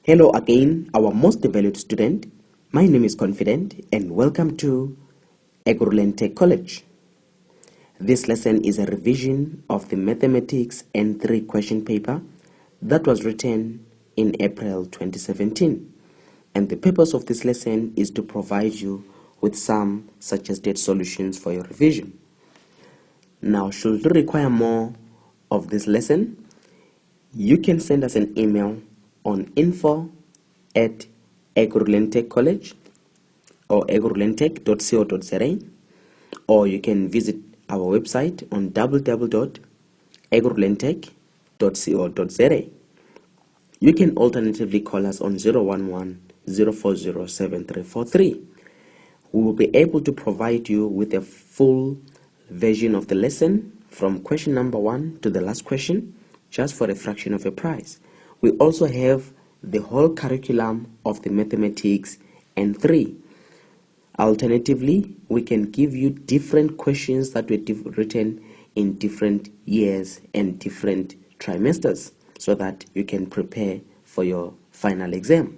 Hello again, our most valued student. My name is Confident and welcome to Exponential College. This lesson is a revision of the Mathematics N3 question paper that was written in April 2017. And the purpose of this lesson is to provide you with some suggested solutions for your revision. Now, should you require more of this lesson, you can send us an email on info@College or agrolentech.co.za, or you can visit our website on www.agrolentech.co.za. You can alternatively call us on 011-040-7343. We will be able to provide you with a full version of the lesson from question number 1 to the last question, just for a fraction of a price. We also have the whole curriculum of the Mathematics N3. Alternatively, we can give you different questions that were written in different years and different trimesters so that you can prepare for your final exam.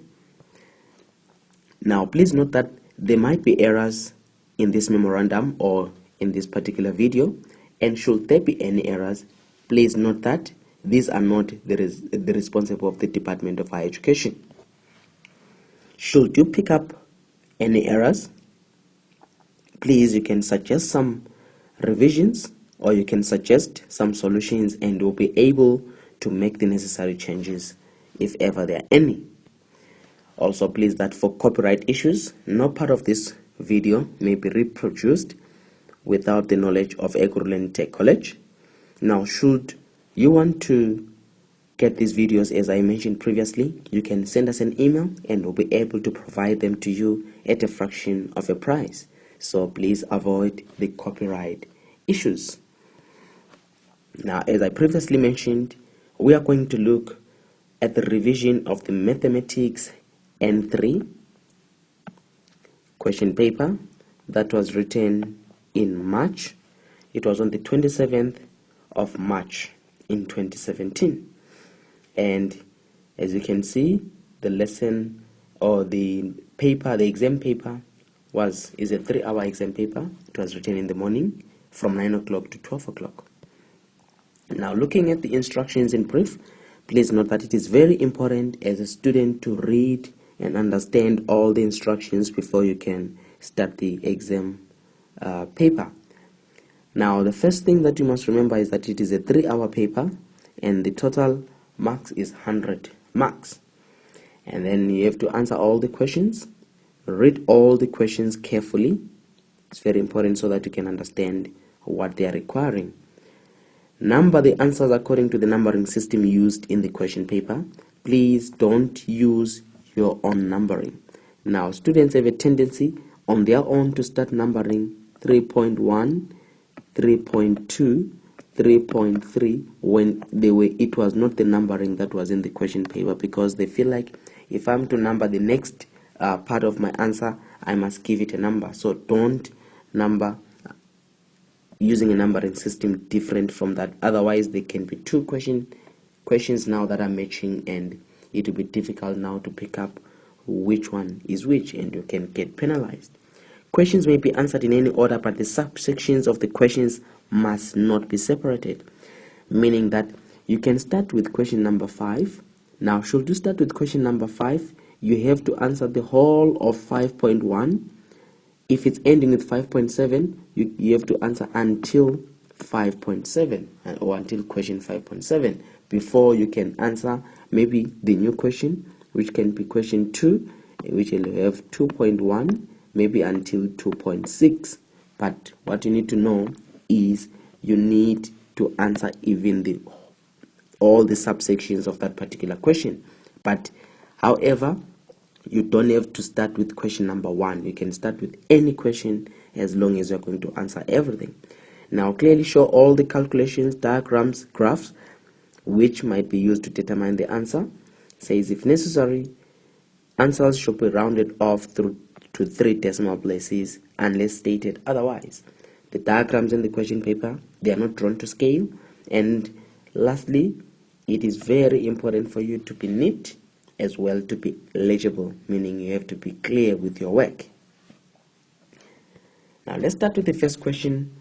Now, please note that there might be errors in this memorandum or in this particular video, and should there be any errors, please note that these are not the responsible of the Department of Higher Education. Should you pick up any errors, please, you can suggest some revisions or you can suggest some solutions, and we'll be able to make the necessary changes if ever there are any. Also, please, that for copyright issues, no part of this video may be reproduced without the knowledge of Exponential College. Now, should you want to get these videos, as I mentioned previously, you can send us an email and we'll be able to provide them to you at a fraction of a price. So please avoid the copyright issues. Now, as I previously mentioned, we are going to look at the revision of the Mathematics N3 question paper that was written in March. It was on the 27th of March in 2017. And as you can see, the lesson or the paper, the exam paper is a 3-hour exam paper. It was written in the morning from 9 o'clock to 12 o'clock. Now, looking at the instructions in brief, please note that it is very important as a student to read and understand all the instructions before you can start the exam paper. Now, the first thing that you must remember is that it is a 3-hour paper and the total marks is 100 marks. And then you have to answer all the questions. Read all the questions carefully. It's very important so that you can understand what they are requiring. Number the answers according to the numbering system used in the question paper. Please don't use your own numbering. Now, students have a tendency on their own to start numbering 3.1, 3.2, 3.3 when it was not the numbering that was in the question paper, because they feel like if I'm to number the next part of my answer, I must give it a number. So don't number using a numbering system different from that. Otherwise, there can be two questions now that are matching, and it will be difficult now to pick up which one is which, and you can get penalized. Questions may be answered in any order, but the subsections of the questions must not be separated, meaning that you can start with question number 5. Now, should you start with question number 5, you have to answer the whole of 5.1. If it's ending with 5.7, you have to answer until 5.7 or until question 5.7 before you can answer maybe the new question, which can be question 2, which will have 2.1, maybe until 2.6. But what you need to know is you need to answer even all the subsections of that particular question. But however, you don't have to start with question number 1. You can start with any question as long as you're going to answer everything. Now, clearly show all the calculations, diagrams, graphs, which might be used to determine the answer. It says, if necessary, answers should be rounded off to 3 decimal places unless stated otherwise. The diagrams in the question paper, they are not drawn to scale. And lastly, it is very important for you to be neat as well to be legible, meaning you have to be clear with your work. Now let's start with the first question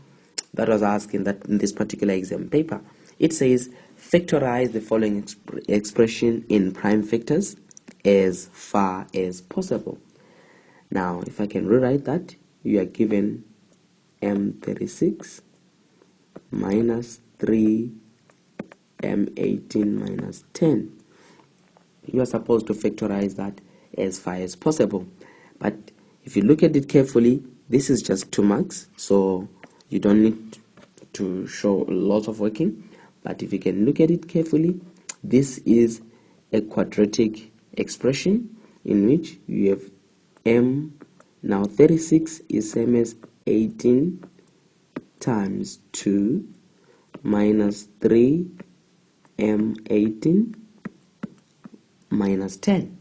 that was asked in this particular exam paper. It says factorize the following expression in prime factors as far as possible. Now if I can rewrite that, you are given m36 minus 3 m18 minus 10. You are supposed to factorize that as far as possible, but if you look at it carefully, this is just 2 marks, so you don't need to show a lot of working. But if you can look at it carefully, this is a quadratic expression in which you have m. Now 36 is same as 18 times 2 minus 3 m18 minus 10.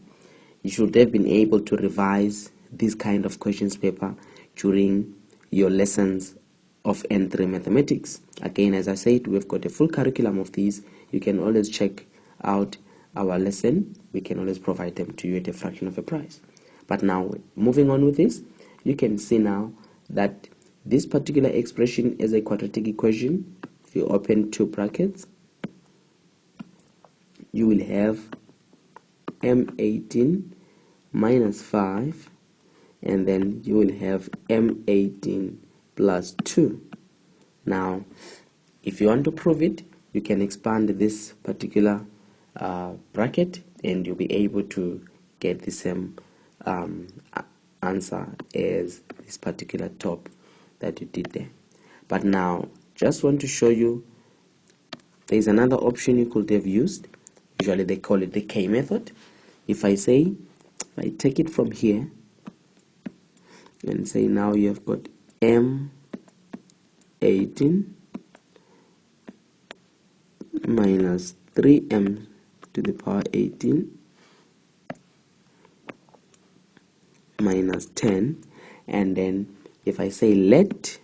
You should have been able to revise this kind of questions paper during your lessons of N3 mathematics. Again, as I said, we've got a full curriculum of these. You can always check out our lesson. We can always provide them to you at a fraction of a price. But now, moving on with this, you can see now that this particular expression is a quadratic equation. If you open 2 brackets, you will have m18 minus 5, and then you will have m18 plus 2. Now, if you want to prove it, you can expand this particular bracket, and you'll be able to get the same answer as this particular top that you did there. But now, just want to show you, there is another option you could have used. Usually they call it the K method. If I take it from here and say now you have got m18 minus 3m to the power 18 minus 10, and then if I say let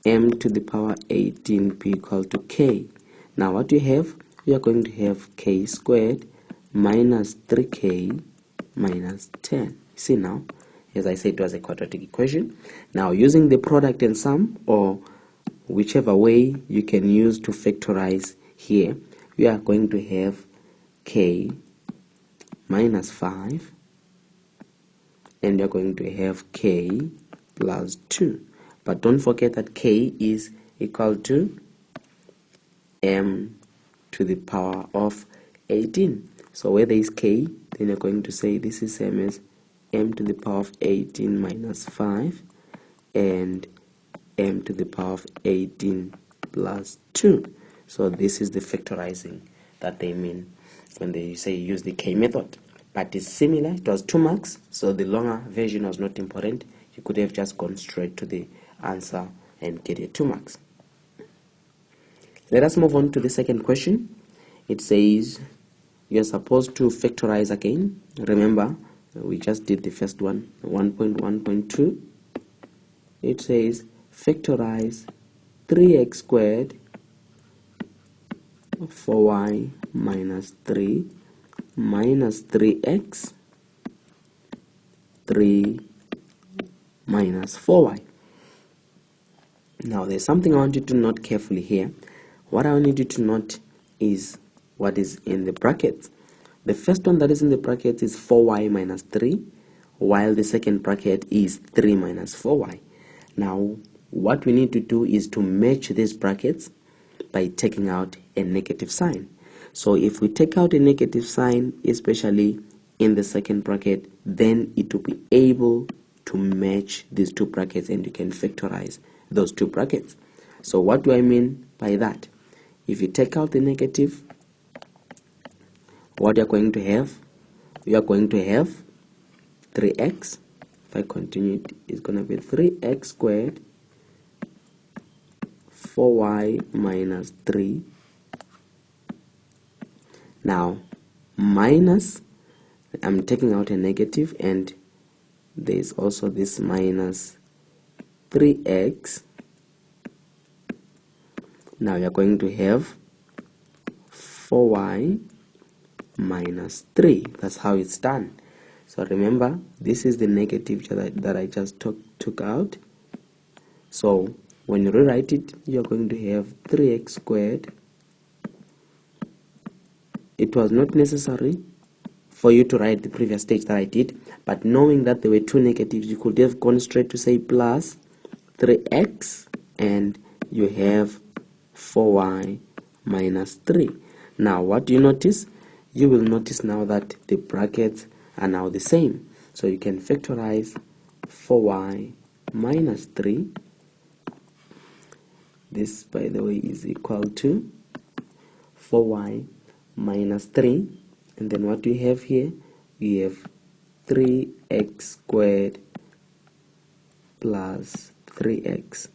m to the power 18 be equal to k, now what you have, you are going to have k squared minus 3k minus 10. See now, as I said, it was a quadratic equation. Now using the product and sum, or whichever way you can use to factorize here, we are going to have k minus 5, and you're going to have k plus 2. But don't forget that k is equal to m to the power of 18. So where there is k, then you're going to say this is same as m to the power of 18 minus 5 and m to the power of 18 plus 2. So this is the factorizing that they mean when they say use the K method. But it's similar, it was 2 marks, so the longer version was not important. You could have just gone straight to the answer and get your 2 marks. Let us move on to the second question. It says you're supposed to factorize again. Remember, we just did the first one, 1.1.2. It says factorize 3x squared 4y minus 3 minus 3x 3 minus 4y. Now there's something I want you to note carefully here. What I need you to note is what is in the brackets. The first one that is in the bracket is 4y minus 3, while the second bracket is 3 minus 4y. Now what we need to do is to match these brackets by taking out a negative sign. So if we take out a negative sign, especially in the second bracket, then it will be able to match these 2 brackets, and you can factorize those 2 brackets. So what do I mean by that? If you take out the negative, what you're going to have, you are going to have 3x. If I continue, it's going to be 3x squared 4y minus 3. Now minus, I'm taking out a negative, and there's also this minus 3x. Now you're going to have 4y minus 3. That's how it's done. So remember, this is the negative that I just took out. So when you rewrite it, you're going to have 3x squared. It was not necessary for you to write the previous stage that I did, but knowing that there were two negatives, you could have gone straight to say plus 3x, and you have 4y minus 3. Now what do you notice? You will notice now that the brackets are now the same. So you can factorize 4y minus 3. This, by the way, is equal to 4y minus 3. And then what do we have here? We have 3x squared plus 3x.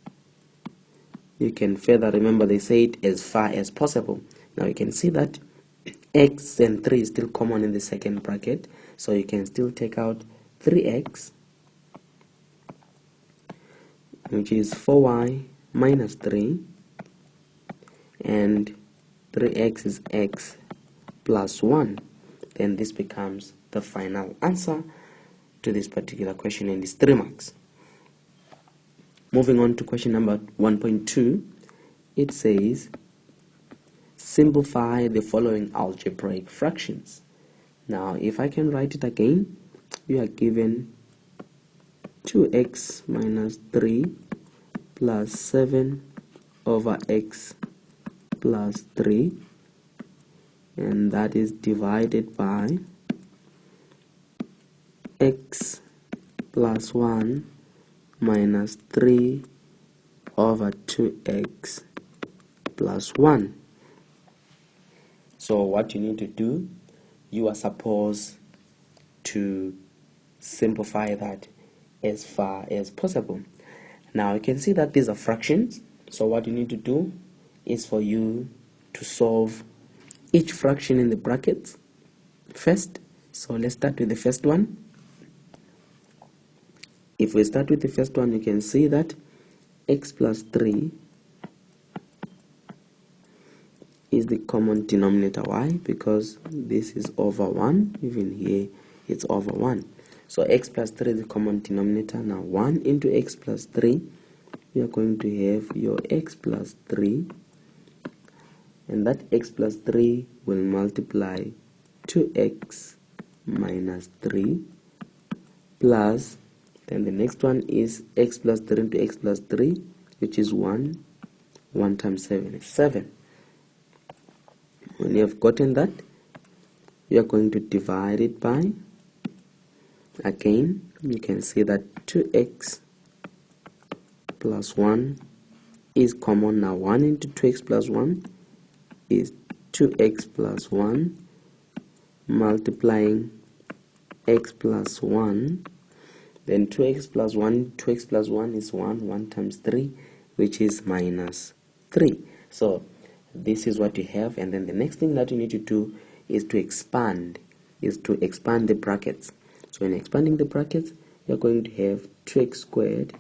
You can further remember they say it as far as possible. Now you can see that x and 3 is still common in the second bracket, so you can still take out 3x, which is 4y minus 3, and 3x is x plus 1. Then this becomes the final answer to this particular question, and it's 3 marks. Moving on to question number 1.2, it says simplify the following algebraic fractions. Now if I can write it again, you are given 2x minus 3 plus 7 over x plus 3, and that is divided by x plus 1 minus 3 over 2x plus 1. So what you need to do, you are supposed to simplify that as far as possible. Now you can see that these are fractions, so what you need to do is for you to solve each fraction in the brackets first. So let's start with the first one. If we start with the first one, you can see that x plus 3 is the common denominator. Why? Because this is over 1, even here it's over 1. So x plus 3 is the common denominator. Now 1 into x plus 3, you are going to have your x plus 3, and that x plus 3 will multiply 2x minus 3 plus, then the next one is x plus 3 into x plus 3, which is 1. 1 times 7 is 7. When you have gotten that, you are going to divide it by, again, you can see that 2x plus 1 is common. Now 1 into 2x plus 1 is 2x plus 1 multiplying x plus 1. Then 2x plus 1 is 1. 1 times 3, which is minus 3. So this is what you have, and then the next thing that you need to do is to expand the brackets. So in expanding the brackets, you're going to have 2x squared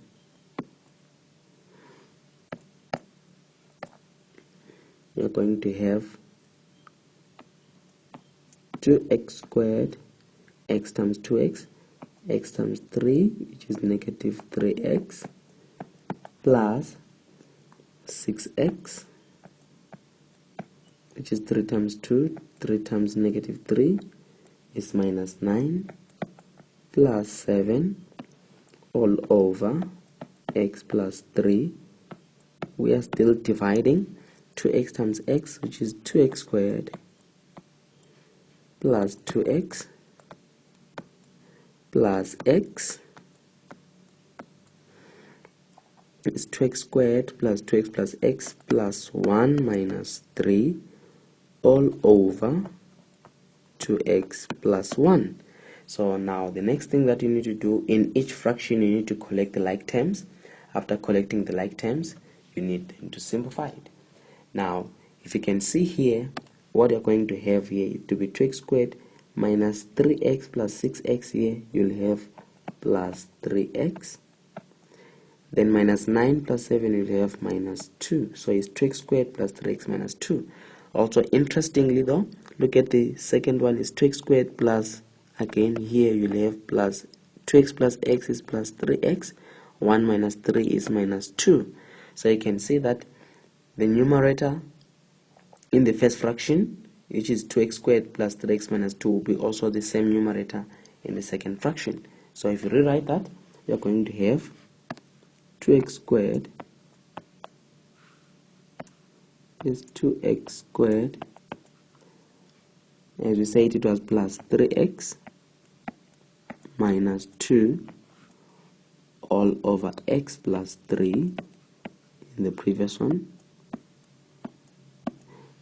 you're going to have 2x squared, x times 2x, x times 3, which is negative 3x, plus 6x, which is 3 times 2, 3 times negative 3 is minus 9, plus 7 all over x plus 3. We are still dividing. 2x times x, which is 2x squared, plus 2x plus x is 2x squared plus 2x plus x plus 1 minus 3 all over 2x plus 1. So now the next thing that you need to do, in each fraction you need to collect the like terms. After collecting the like terms, you need them to simplify it. Now if you can see here, what you're going to have here to be 2x squared minus 3x plus 6x. Here you'll have plus 3x, then minus 9 plus 7 you'll have minus 2. So it's 2x squared plus 3x minus 2. Also, interestingly though, look at the second one is 2x squared plus, again here you'll have plus 2x plus x is plus 3x, 1 minus 3 is minus 2. So you can see that the numerator in the first fraction, which is 2x squared plus 3x minus 2, will be also the same numerator in the second fraction. So if you rewrite that, you're going to have 2x squared is 2x squared, as we said it was plus 3x minus 2 all over x plus 3 in the previous one.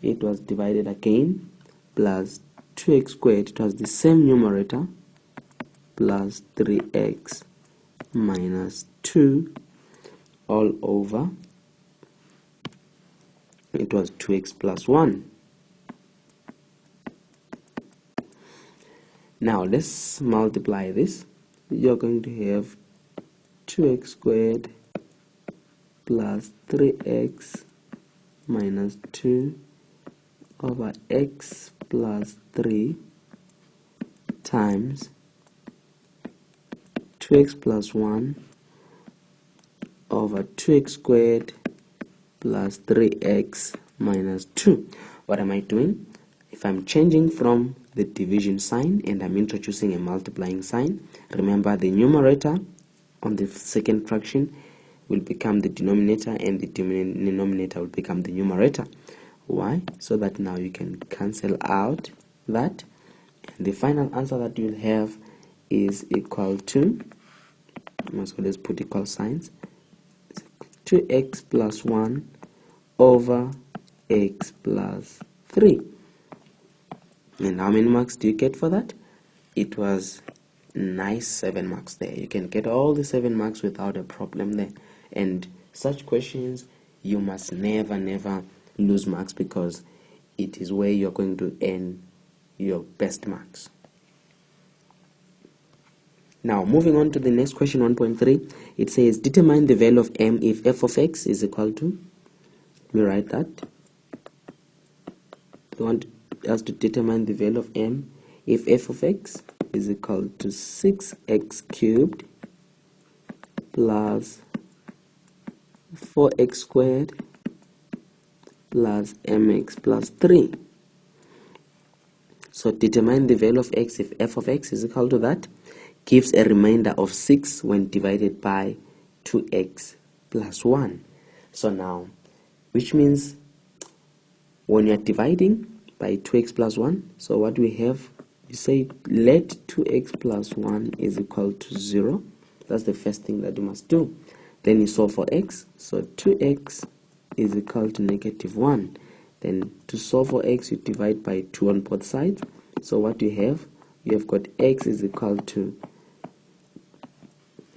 It was divided again plus 2x squared, it was the same numerator, plus 3x minus 2 all over, it was 2x plus 1. Now let's multiply this. You're going to have 2x squared plus 3x minus 2 over x plus 3 times 2x plus 1 over 2x squared plus 3x minus 2. What am I doing? If I'm changing from the division sign and I'm introducing a multiplying sign, remember the numerator on the second fraction will become the denominator and the denominator will become the numerator. Why? So that now you can cancel out that, and the final answer that you'll have is equal to, so let's put equal signs, 2x plus 1 over x plus 3. And how many marks do you get for that? It was nice 7 marks there. You can get all the 7 marks without a problem there. And such questions, you must never lose marks, because it is where you're going to earn your best marks. Now moving on to the next question, 1.3. It says determine the value of m if f of x is equal to, let me write that. We want us to determine the value of m if f of x is equal to 6x cubed plus 4x squared plus mx plus 3. So determine the value of x if f of x is equal to that. Gives a remainder of 6 when divided by 2x plus 1. So now, which means when you're dividing by 2x plus 1, so what we have, you say let 2x plus 1 is equal to 0. That's the first thing that you must do. Then you solve for x, so 2x is equal to negative 1. Then to solve for x, you divide by 2 on both sides. So what you have got x is equal to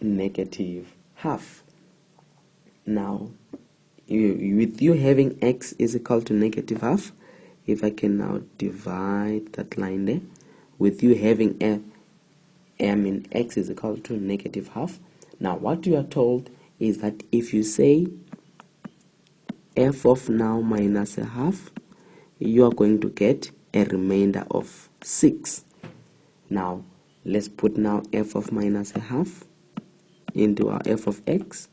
negative half. Now, with you having x is equal to negative half, if I can now divide that line there, with you having m in x is equal to negative half. Now, what you are told is that if you say f of now minus a half, you are going to get a remainder of 6. Now, let's put now f of minus a half into our f of x.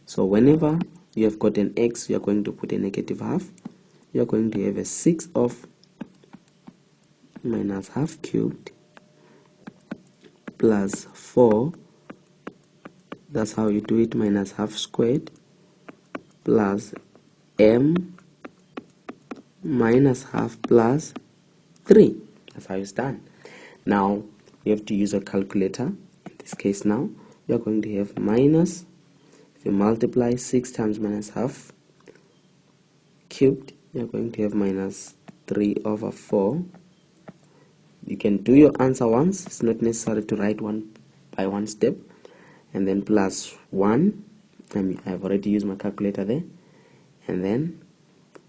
So whenever you have got an x, you are going to put a negative half. You are going to have a 6 of minus half cubed plus 4, that's how you do it, minus half squared plus m minus half plus 3. That's how it's done. Now you have to use a calculator. In this case now, you're going to have minus, if you multiply 6 times minus half cubed, you're going to have minus 3 over 4. You can do your answer once, it's not necessary to write one by one step, and then plus 1, I've already used my calculator there, and then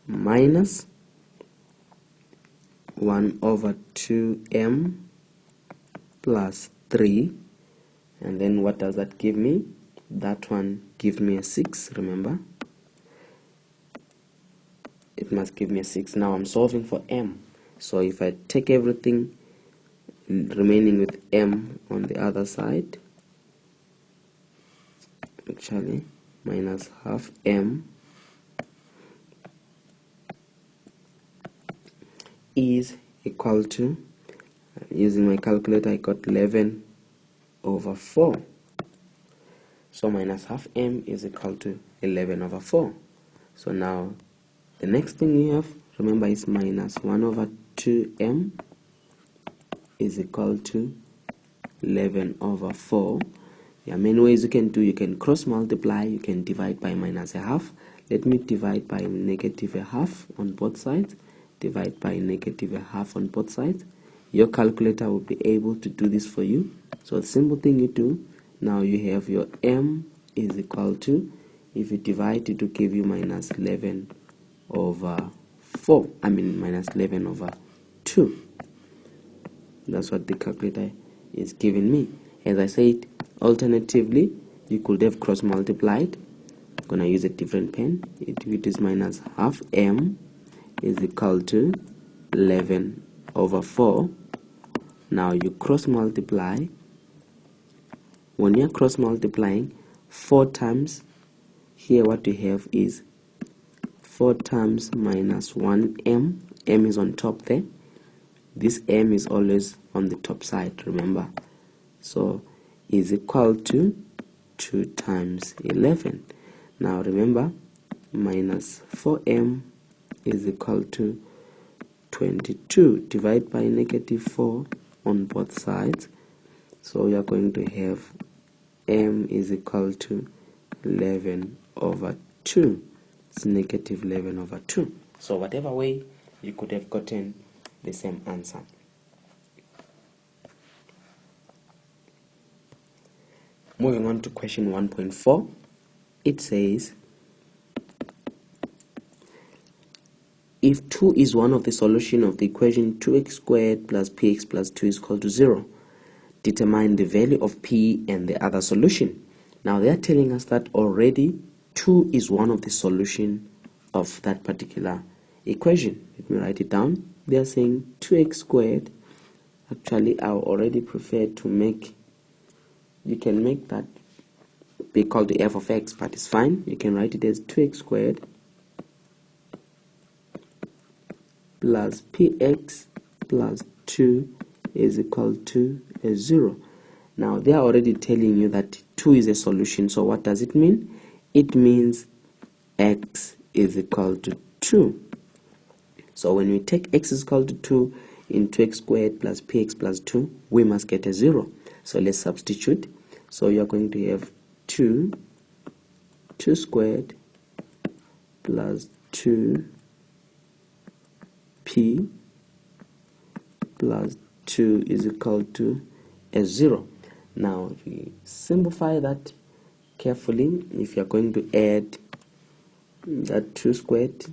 minus 1 over 2m plus 3, and then what does that give me? That one gives me a 6, remember? it must give me a 6. Now I'm solving for m, so if I take everything remaining with m on the other side, actually minus half m is equal to, using my calculator, I got 11 over 4. So minus half m is equal to 11 over 4. So now the next thing you have, remember, is minus 1 over 2m is equal to 11 over 4. There are many ways you can do. You can cross multiply, you can divide by minus a half. Let me divide by negative a half on both sides. Divide by negative a half on both sides. Your calculator will be able to do this for you. So the simple thing you do, now you have your m is equal to, if you divide, it will give you minus 11 over 4. I mean minus 11 over 2. That's what the calculator is giving me. As I said, alternatively, you could have cross multiplied. I'm gonna use a different pen. It is minus half m is equal to 11 over 4. Now you cross multiply. When you're cross multiplying, 4 times, here what you have is 4 times minus 1m. M is on top there. This m is always on the top side, remember. So is equal to 2 times 11. Now remember, minus 4m is equal to 22. Divide by negative 4 on both sides. So we are going to have m is equal to 11 over 2. It's negative 11 over 2. So whatever way, you could have gotten the same answer. Moving on to question 1.4, it says, if 2 is one of the solution of the equation 2x squared plus px plus 2 is equal to 0, determine the value of p and the other solution. Now they are telling us that already 2 is one of the solution of that particular equation. Let me write it down. They are saying 2x squared. Actually, I already prefer to make, you can make that be called the f of x, but it's fine. You can write it as 2x squared plus px plus 2 is equal to 0. Now they are already telling you that 2 is a solution. So what does it mean? It means x is equal to 2. So when we take x is equal to 2 in 2x squared plus px plus 2, we must get a 0. So let's substitute. So you are going to have 2 squared plus 2p plus 2 is equal to a 0. Now if we simplify that carefully, if you are going to add that 2 squared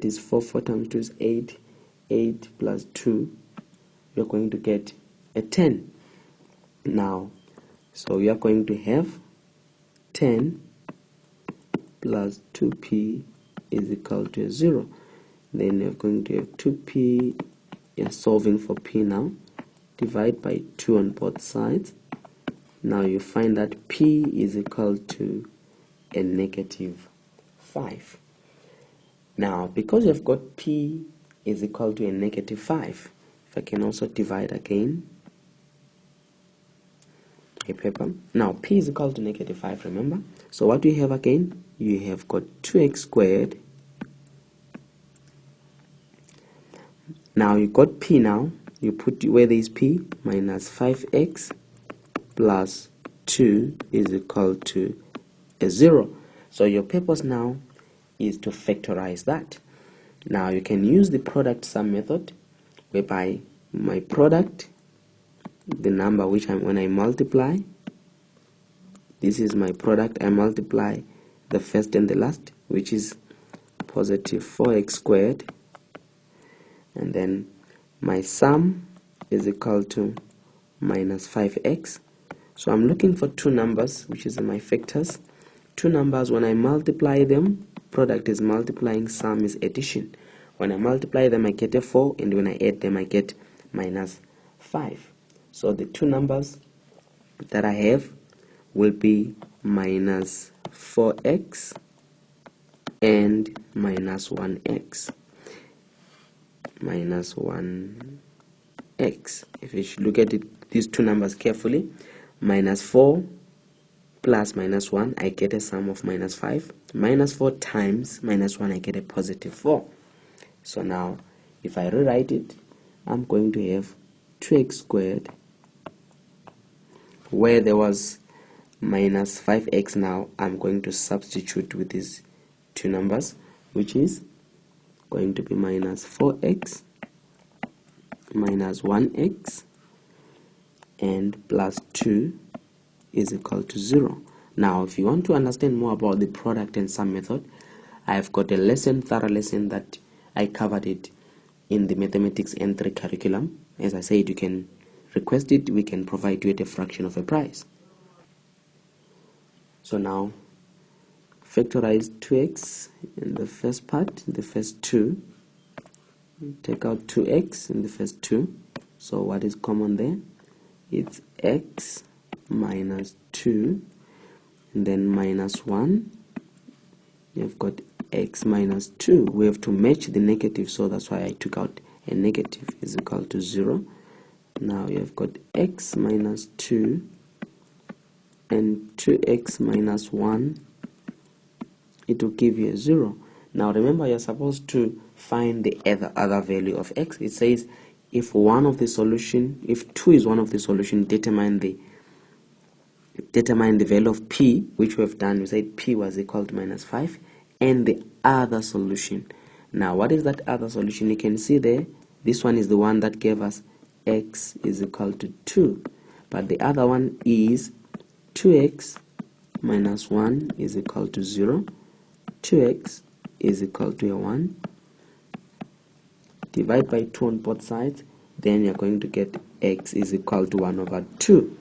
is 4 times 2 is 8 plus 2, you're going to get a 10. Now so we are going to have 10 plus 2p is equal to a 0. Then you're going to have 2p, you're solving for p now, divide by 2 on both sides. Now you find that p is equal to a negative 5. Now because you've got p is equal to a negative 5, if I can also divide again, a paper. Now p is equal to negative 5, remember? So what do you have again? You have got 2x squared. Now you got p now. You put where there is p, minus 5x plus 2 is equal to a 0. So your purpose now is to factorize that. Now you can use the product sum method, whereby my product, the number which when I multiply, this is my product, I multiply the first and the last, which is positive 4x squared, and then my sum is equal to minus 5x. So I'm looking for two numbers, which is my factors. two numbers, when I multiply them, product is multiplying, sum is addition. When I multiply them, I get a 4, and when I add them, I get minus 5. So the two numbers that I have will be minus 4x and minus 1x. Minus 1x. If you should look at it, these two numbers carefully, minus 4 plus minus 1, I get a sum of minus 5. Minus 4 times minus 1, I get a positive 4. So now, if I rewrite it, I'm going to have 2x squared, where there was minus 5x. Now I'm going to substitute with these two numbers, which is going to be minus 4x minus 1x and plus 2 is equal to 0. Now, if you want to understand more about the product and sum method, I've got a thorough lesson that I covered it in the mathematics N3 curriculum. As I said, you can request it, we can provide you at a fraction of a price. So now, factorize 2x in the first part, the first 2. Take out 2x in the first 2. So what is common there? It's x minus 2, and then minus 1. You've got x minus 2. We have to match the negative, so that's why I took out a negative, is equal to 0. Now you've got x minus 2 and 2x minus 1. It will give you a 0. Now remember, you're supposed to find the other value of x. It says if one of the solution, if 2 is one of the solution, determine the value of p, which we have done. We said p was equal to minus 5, and the other solution. Now what is that other solution? You can see there, this one is the one that gave us x is equal to 2, but the other one is 2x minus 1 is equal to 0. 2x is equal to a 1. Divide by 2 on both sides, then you're going to get x is equal to 1 over 2.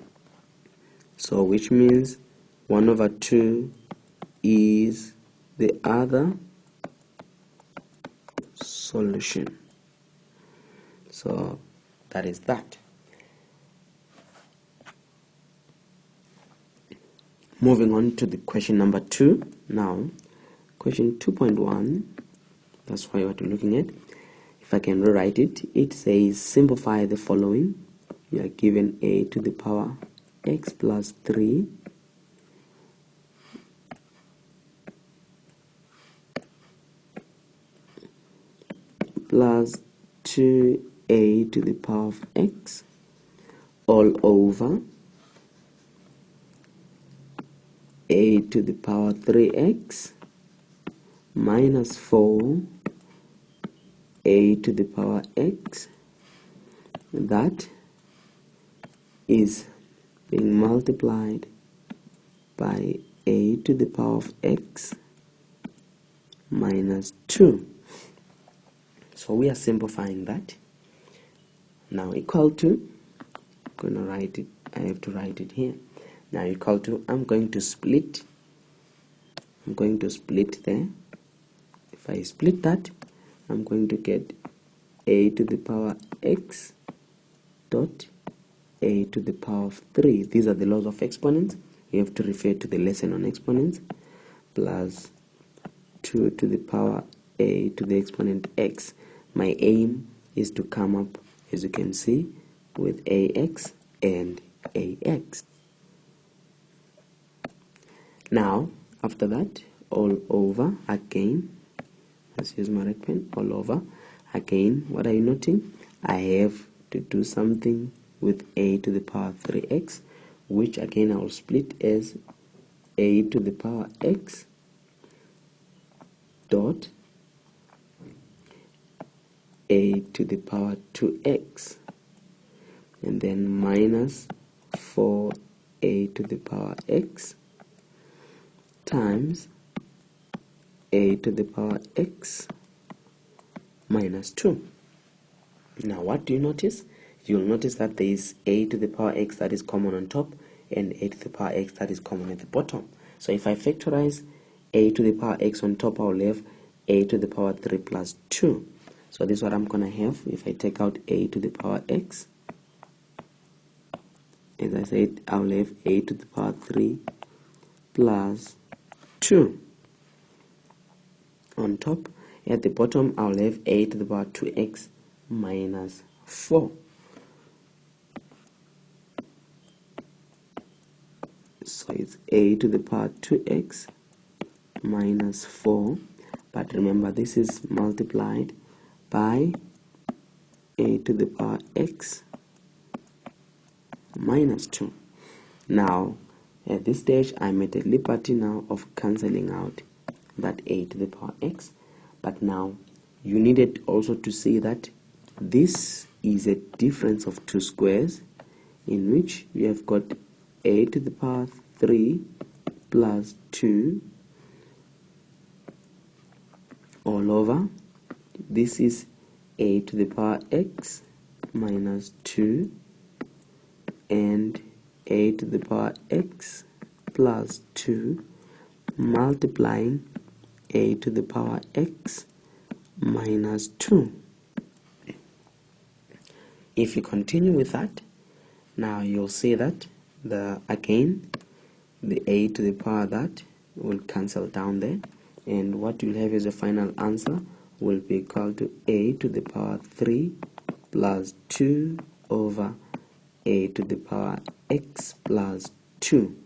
So which means 1 over 2 is the other solution. So that is that. Moving on to the question number 2. Now, question 2.1, that's why what we're looking at. If I can rewrite it, it says simplify the following. You are given a to the power x plus 3 plus 2a to the power of x all over a to the power 3x minus 4 a to the power x, that is being multiplied by a to the power of x minus 2. So we are simplifying that. Now equal to, I'm going to write it, I have to write it here. Now equal to, I'm going to split there. If I split that, I'm going to get a to the power x dot a to the power of 3. These are the laws of exponents. You have to refer to the lesson on exponents. Plus 2 to the power a to the exponent x. My aim is to come up, as you can see, with ax and ax. Now, after that, all over again. Let's use my red pen. All over again. What are you noting? I have to do something with a to the power 3x, which again I will split as a to the power x dot a to the power 2x, and then minus 4a to the power x times a to the power x minus 2. Now what do you notice? You'll notice that there is a to the power x that is common on top and a to the power x that is common at the bottom. So if I factorize a to the power x on top, I'll have a to the power 3 plus 2. So this is what I'm going to have if I take out a to the power x. As I said, I'll have a to the power 3 plus 2. On top, at the bottom, I'll have a to the power 2x minus 4. So it's a to the power 2x minus 4. But remember, this is multiplied by a to the power x minus 2. Now, at this stage, I'm at a liberty now of cancelling out that a to the power x. But now, you needed also to see that this is a difference of two squares, in which we have got a to the power 3 plus 2 all over. This is a to the power x minus 2 and a to the power x plus 2 multiplying a to the power x minus 2. If you continue with that, now you'll see that the a to the power that will cancel down there, and what you'll have as a final answer will be equal to a to the power 3 plus 2 over a to the power x plus 2.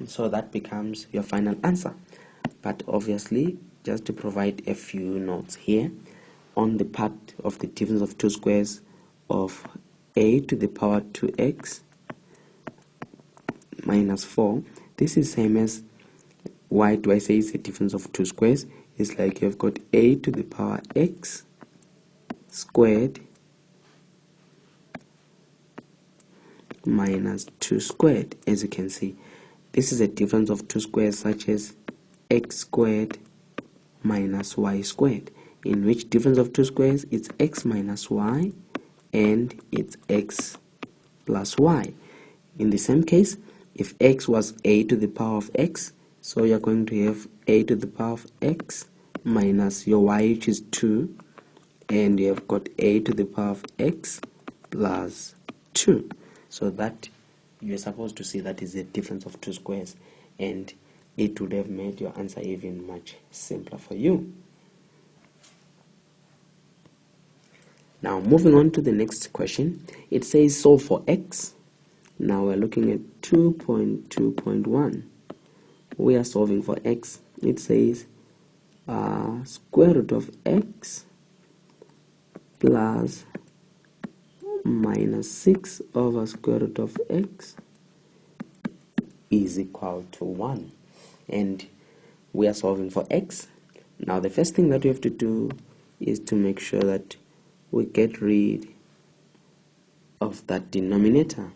So that becomes your final answer. But obviously, just to provide a few notes here, on the part of the difference of two squares of a to the power 2x minus 4, this is same as, why do I say it's a difference of two squares? It's like you've got a to the power x squared minus 2 squared. As you can see, this is a difference of two squares, such as x squared minus y squared, in which difference of two squares it's x minus y and it's x plus y. In the same case, if x was a to the power of x, so you're going to have a to the power of x minus your y, which is 2, and you have got a to the power of x plus 2. So that you're supposed to see that is a difference of two squares, and it would have made your answer even much simpler for you. Now moving on to the next question, it says solve for x. Now we're looking at 2.2.1. We are solving for x. It says square root of x plus minus 6 over square root of x is equal to 1. And we are solving for x. Now the first thing that we have to do is to make sure that we get rid of that denominator.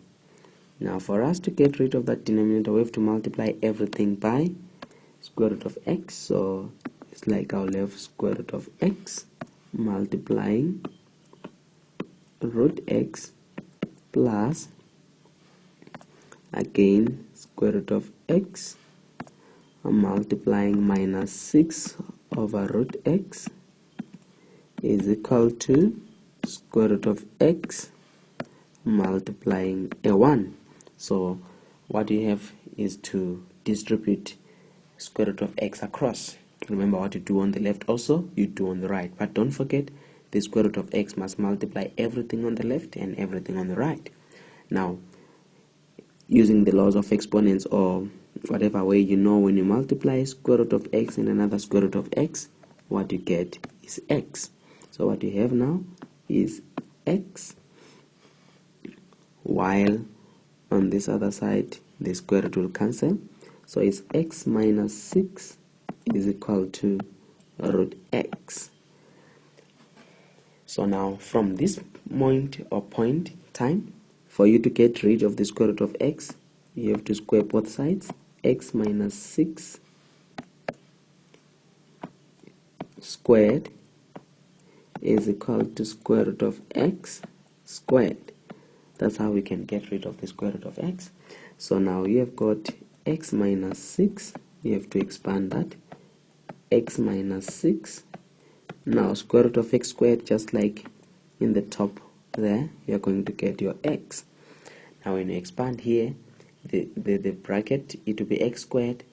Now for us to get rid of that denominator, we have to multiply everything by square root of x. So it's like I'll have square root of x multiplying root x plus again square root of x multiplying minus 6 over root x is equal to square root of x multiplying a 1. So what you have is to distribute square root of x across. Remember what you do on the left also you do on the right, but don't forget the square root of x must multiply everything on the left and everything on the right. Now, using the laws of exponents or whatever way, you know when you multiply square root of x and another square root of x, what you get is x. So what you have now is x, while on this other side the square root will cancel, so it's x minus 6 is equal to root x. So now from this point time, for you to get rid of the square root of x, you have to square both sides. X minus 6 squared is equal to square root of x squared. That's how we can get rid of the square root of x. So now we have got x minus 6, you have to expand that, x minus 6. Now square root of x squared, just like in the top there, you're going to get your x. Now when you expand here, the bracket, it will be x squared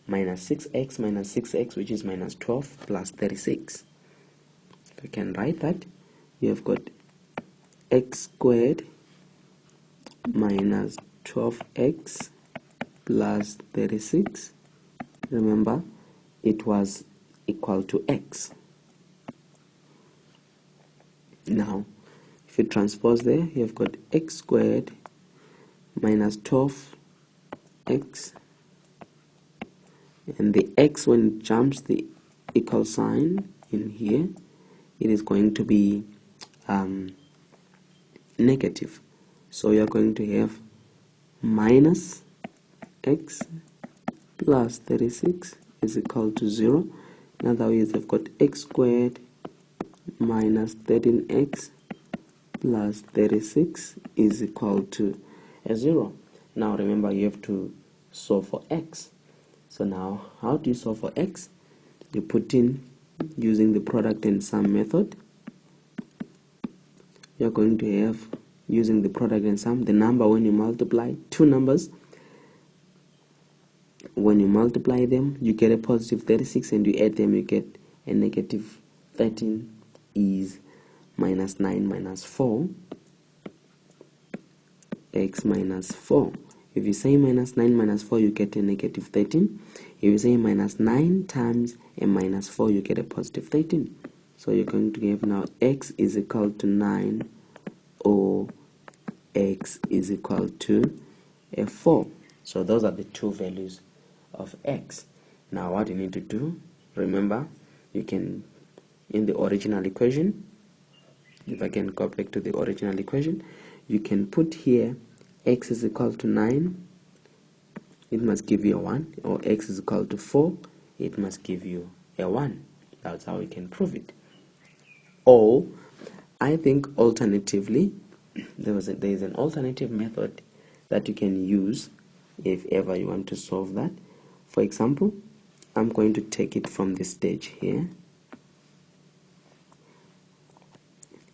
minus 6x, which is minus 12 plus 36. You can write that. You have got x squared minus 12x plus 36. Remember, it was equal to x. Now, if you transpose there, you have got x squared minus 12x, and the x, when it jumps the equal sign in here, it is going to be negative. So you are going to have minus x plus 36 is equal to 0. In other words, I've got x squared minus 13x plus 36 is equal to 0. Now remember, you have to solve for x. So now, how do you solve for x? You put in using the product and sum method. You're going to have, using the product and sum, the number when you multiply two numbers. When you multiply them, you get a positive 36, and you add them, you get a negative 13 is minus 9 minus 4, x minus 4. If you say minus 9 minus 4, you get a negative 13. If you say minus 9 times a minus 4, you get a positive 13. So you're going to have now x is equal to 9, or x is equal to a 4. So those are the two values of x. Now what you need to do, remember, you can, in the original equation, if I can go back to the original equation, you can put here x is equal to 9, it must give you a 1, or x is equal to 4, it must give you a 1. That's how we can prove it. Or I think alternatively, there is an alternative method that you can use if ever you want to solve that. For example, I'm going to take it from this stage here.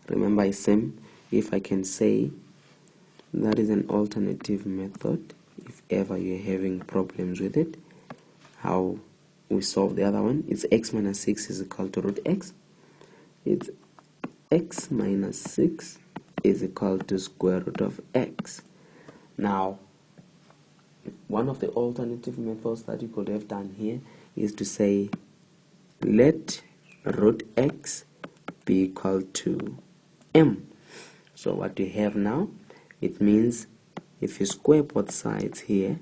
Remember, I said, if I can say that is an alternative method, if ever you're having problems with it, how we solve the other one is x minus 6 is equal to root x. It's x minus 6 is equal to square root of x. Now, one of the alternative methods that you could have done here is to say, let root x be equal to m. So what you have now, it means if you square both sides here,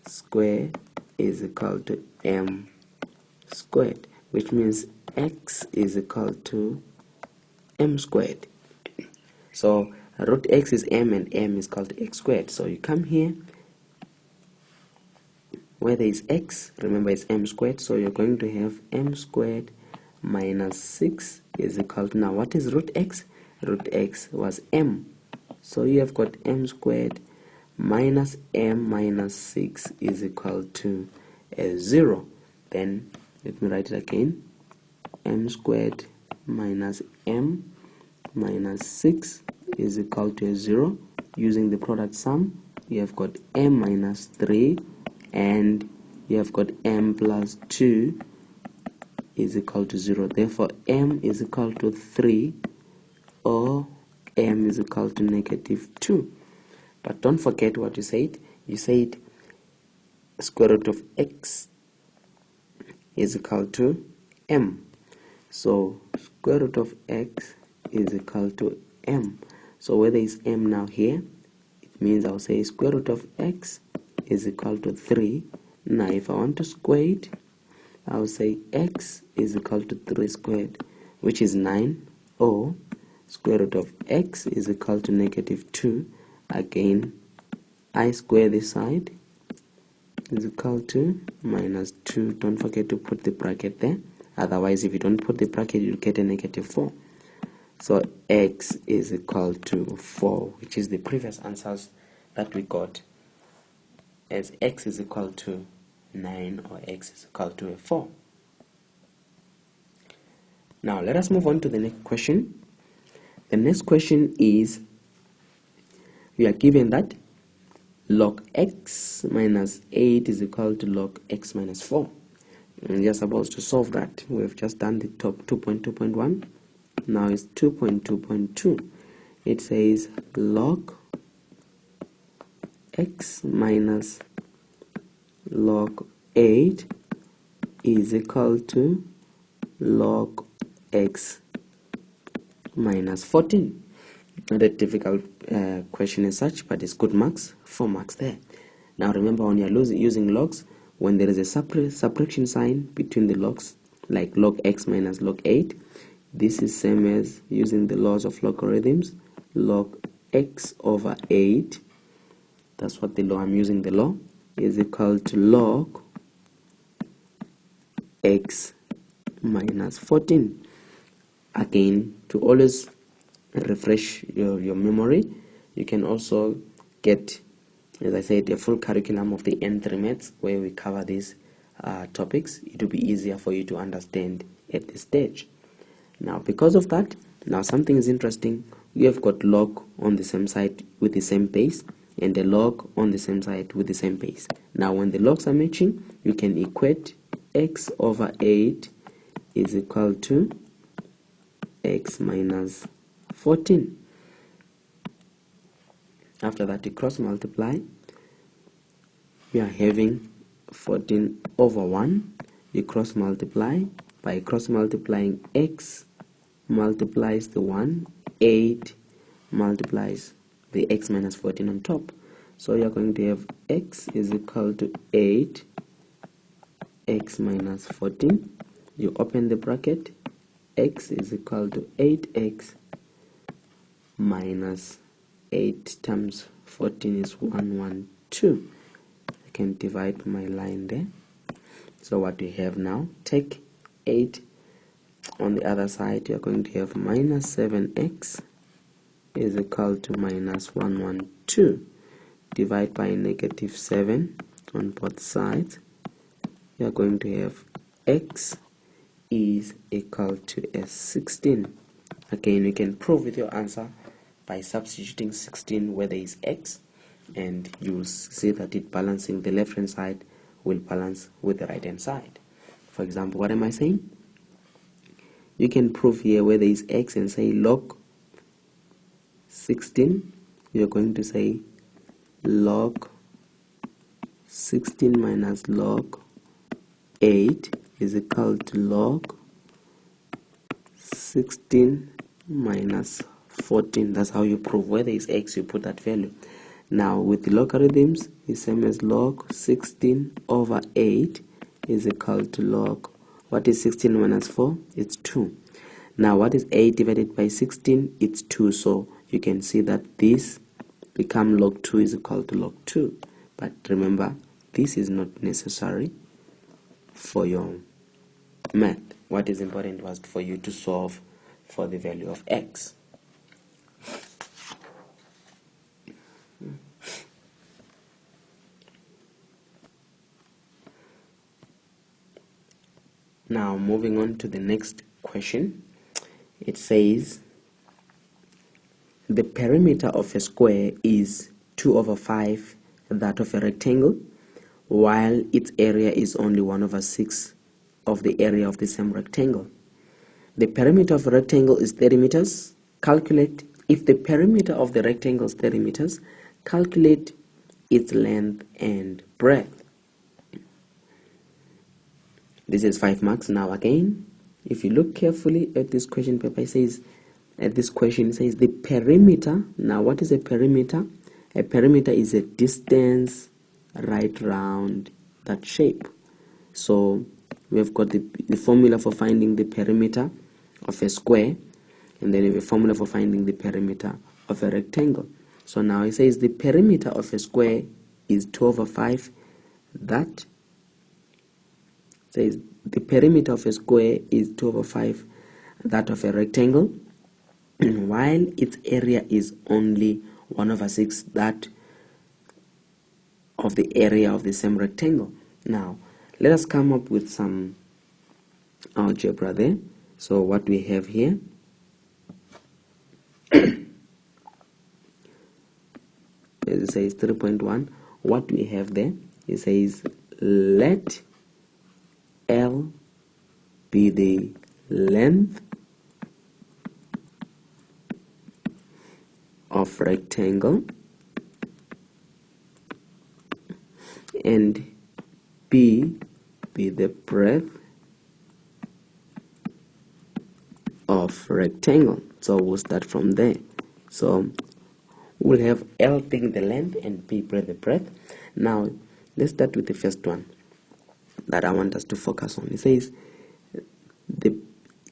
square is equal to m squared, which means x is equal to m squared. So root x is m, and m is called x squared. So you come here, where there is x, remember it's m squared, so you're going to have m squared minus 6 is equal to, now what is root x? Root x was m, so you have got m squared minus m minus 6 is equal to 0. Then let me write it again, m squared minus m minus 6 is equal to 0. Using the product sum, you have got m minus 3, and you have got m plus 2 is equal to 0. Therefore, m is equal to 3, or m is equal to negative 2. But don't forget what you said. You said square root of x is equal to m. So square root of x is equal to m. So where there is m now here, it means I'll say square root of x is equal to 3. Now if I want to square it, I'll say x is equal to 3 squared, which is 9, or square root of x is equal to negative 2. Again, I square this side is equal to minus 2. Don't forget to put the bracket there. Otherwise, if you don't put the bracket, you'll get a negative 4. So x is equal to 4, which is the previous answers that we got as x is equal to 9 or x is equal to a 4. Now let us move on to the next question. The next question is, we are given that log x minus 8 is equal to log x minus 4. And we are supposed to solve that. We have just done the top 2.2.1. Now it's 2.2.2. It says log x minus log 8 is equal to log x minus 14. Not a difficult question as such, but it's good marks, 4 marks there. Now remember, when you're using logs, when there is a subtraction sign between the logs, like log x minus log 8, this is same as using the laws of logarithms. Log x over 8, that's what the law, I'm using the law, is equal to log x minus 14. Again, to always refresh your memory, you can also get, as I said, a full curriculum of the N3 maths where we cover these topics. It will be easier for you to understand at this stage. Now, because of that, now something is interesting. We have got log on the same side with the same base, and the log on the same side with the same base. Now, when the logs are matching, you can equate x over 8 is equal to x minus 14. After that, you cross multiply. We are having 14 over 1. You cross multiply. By cross multiplying, x multiplies the 1, 8 multiplies the x minus 14 on top. So you are going to have x is equal to 8 x minus 14. You open the bracket, x is equal to 8x minus 8 times 14 is 112. I can divide my line there. So what we have now, take 8 on the other side, you're going to have minus 7x is equal to minus 112. Divide by negative 7 on both sides. You're going to have x is equal to 16. Again, you can prove with your answer by substituting 16 where there is x, and you will see that it balancing the left hand side will balance with the right hand side. For example, what am I saying? You can prove here where there is x and say log 16. You're going to say log 16 minus log 8 is equal to log 16 minus 14. That's how you prove where there is x, you put that value. Now with the logarithms, the same as log 16 over 8 is equal to log, what is 16 minus 4? It's 2. Now what is 8 divided by 16? It's 2. So you can see that this become log 2 is equal to log 2. But remember, this is not necessary for your math. What is important was for you to solve for the value of x. Now moving on to the next question. It says the perimeter of a square is 2 over 5 that of a rectangle, while its area is only 1 over 6 of the area of the same rectangle. The perimeter of a rectangle is 30 meters. Calculate, if the perimeter of the rectangle is 30 meters, calculate its length and breadth. This is 5 marks. Now again, if you look carefully at this question paper, it says, the perimeter. Now what is a perimeter? A perimeter is a distance right round that shape. So we have got the formula for finding the perimeter of a square, and then we have a formula for finding the perimeter of a rectangle. So now it says the perimeter of a square is 2 over 5. That says the perimeter of a square is 2 over 5 that of a rectangle, while its area is only 1 over 6 that of the area of the same rectangle. Now let us come up with some algebra there. So what we have here, as it says 3.1, what we have there, it says let L be the length of rectangle and B be the breadth of rectangle. So we'll start from there. So we'll have L being the length and B being the breadth. Now let's start with the first one that I want us to focus on. It says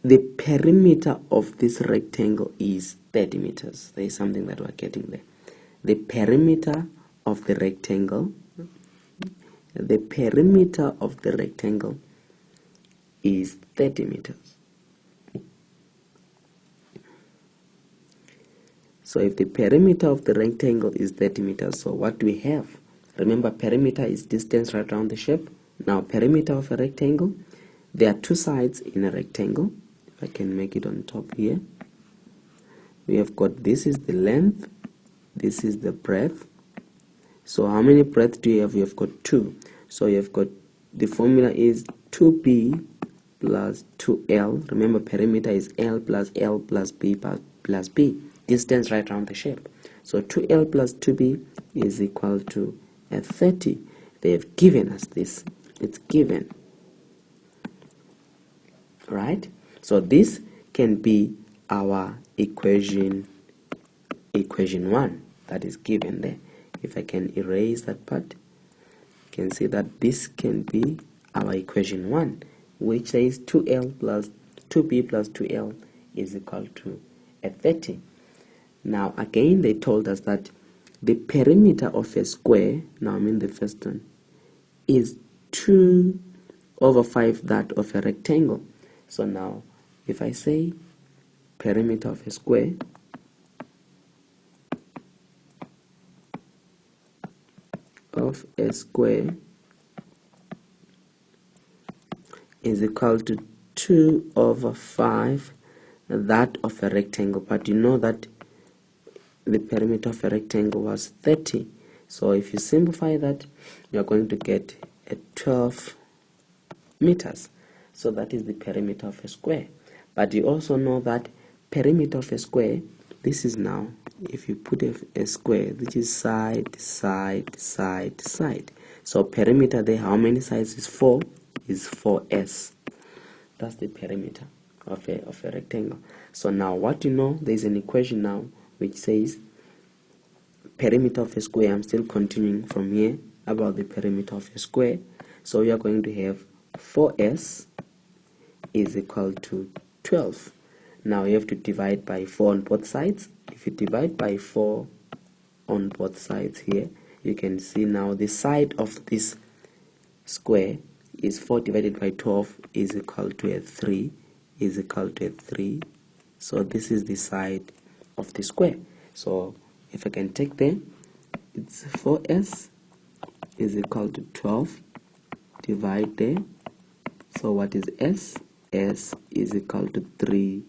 the perimeter of this rectangle is 30 meters. There is something that we're getting there. The perimeter of the rectangle is 30 meters. So if the perimeter of the rectangle is 30 meters, so what do we have? Remember, perimeter is distance right around the shape. Now perimeter of a rectangle, there are two sides in a rectangle. If I can make it on top here, we have got, this is the length, this is the breadth. So how many breadth do you have? You have got 2. So you have got, the formula is 2b plus 2l. Remember, perimeter is L plus B plus B. Distance right around the shape. So 2l plus 2b is equal to 30. They have given us this. It's given. Right? So this can be our equation 1 that is given there. If I can erase that part, you can see that this can be our equation 1, which says 2b plus 2l is equal to 30. Now again, they told us that the perimeter of a square, now I'm in the first one, is 2/5 that of a rectangle. So now if I say perimeter of a square is equal to 2/5 that of a rectangle, but you know that the perimeter of a rectangle was 30. So if you simplify that, you are going to get 12 meters. So that is the perimeter of a square. But you also know that perimeter of a square, this is now, if you put a square, which is side, side, side, side. So perimeter there, how many sides is 4? Is 4s. That's the perimeter of a rectangle. So now what you know, there is an equation now which says perimeter of a square. I'm still continuing from here about the perimeter of a square. So we are going to have 4s is equal to 12. Now you have to divide by 4 on both sides. If you divide by 4 on both sides here, you can see now the side of this square is 4 divided by 12 is equal to 3, is equal to 3. So this is the side of the square. So if I can take there, it's 4s is equal to 12, divide there. So what is s? S is equal to 3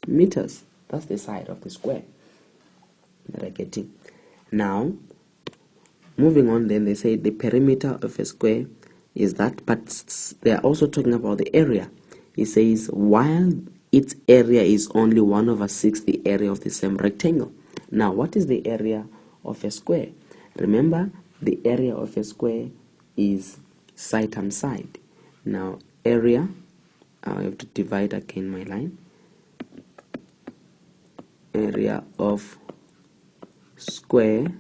meters. That's the side of the square that I'm getting. Now moving on, then they say the perimeter of a square is that, but they are also talking about the area. It says while its area is only 1/6 the area of the same rectangle. Now what is the area of a square? Remember, the area of a square is side times side. Now area, I have to divide again my line. Area of square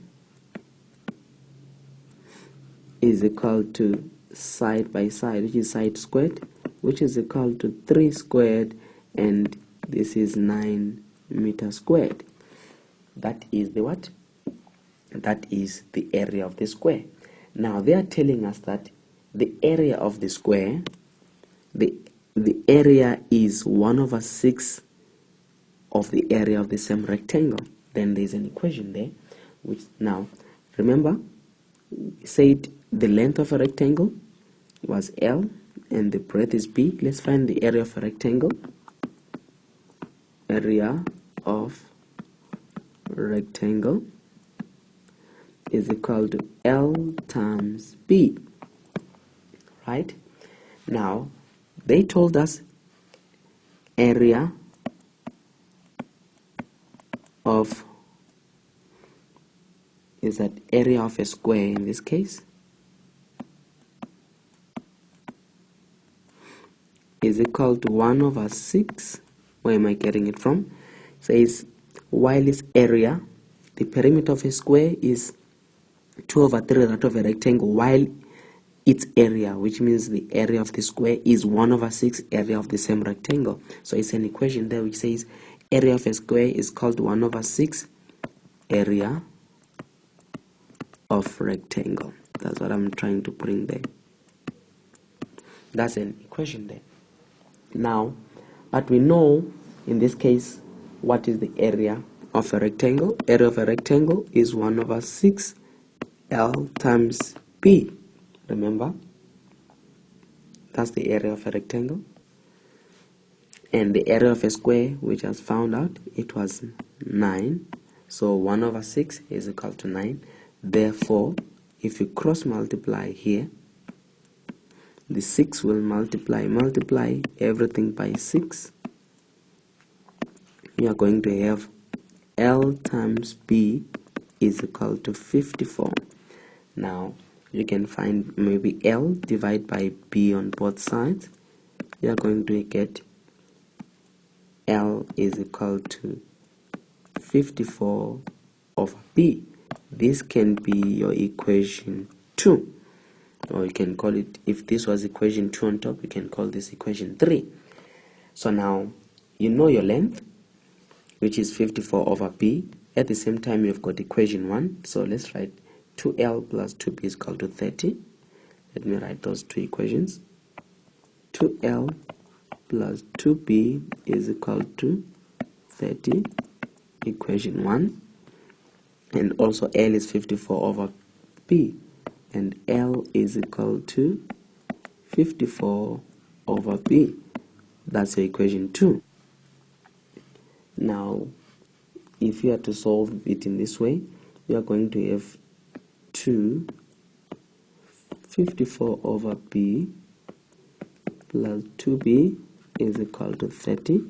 is equal to side by side, which is side squared, which is equal to 3 squared, and this is 9 meters squared. That is the what? That is the area of the square. Now they are telling us that the area of the square, the area is 1/6 of the area of the same rectangle. Then there is an equation there, which now remember said the length of a rectangle was L and the breadth is B. Let's find the area of a rectangle. Area of rectangle is equal to L times B. Right? Now, they told us area of area of a square in this case is equal to 1 over 6. Where am I getting it from? It says while its area, the perimeter of a square is 2 over 3 that of a rectangle, while its area, which means the area of the square, is 1 over 6 area of the same rectangle. So it's an equation there which says area of a square is called 1 over 6 area of rectangle. That's what I'm trying to bring there. That's an equation there. Now, but we know in this case what is the area of a rectangle. Area of a rectangle is 1 over 6 L times B. Remember, that's the area of a rectangle. And the area of a square, which has found out, it was 9. So 1 over 6 is equal to 9. Therefore, if you cross multiply here, the 6 will multiply everything by 6. You are going to have L times B is equal to 54. Now, you can find maybe L divided by B on both sides. You are going to get L is equal to 54 over B. This can be your equation 2. Or you can call it, if this was equation 2 on top, you can call this equation 3. So now, you know your length, which is 54 over B. At the same time, you've got equation 1. So let's write 2L plus 2B is equal to 30. Let me write those two equations. 2L plus 2B is equal to 30, equation 1. And also L is 54 over B. And L is equal to 54 over B. That's your equation 2. Now, if you are to solve it in this way, you are going to have 54 over B plus 2B is equal to 30.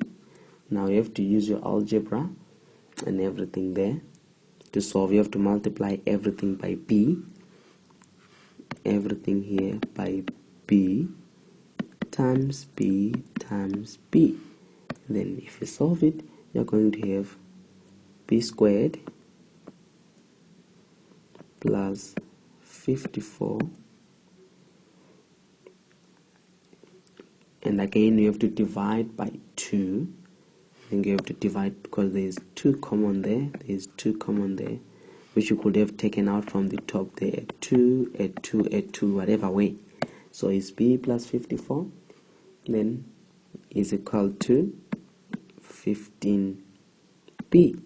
Now you have to use your algebra and everything there. To solve, you have to multiply everything by B. Everything here by B times B times B. Then if you solve it, you're going to have B squared plus 54, and again you have to divide by 2. I think you have to divide because there is 2 common there. There is 2 common there, which you could have taken out from the top there at 2, at 2, at 2, whatever way. So it's B plus 54, then is equal to 15B.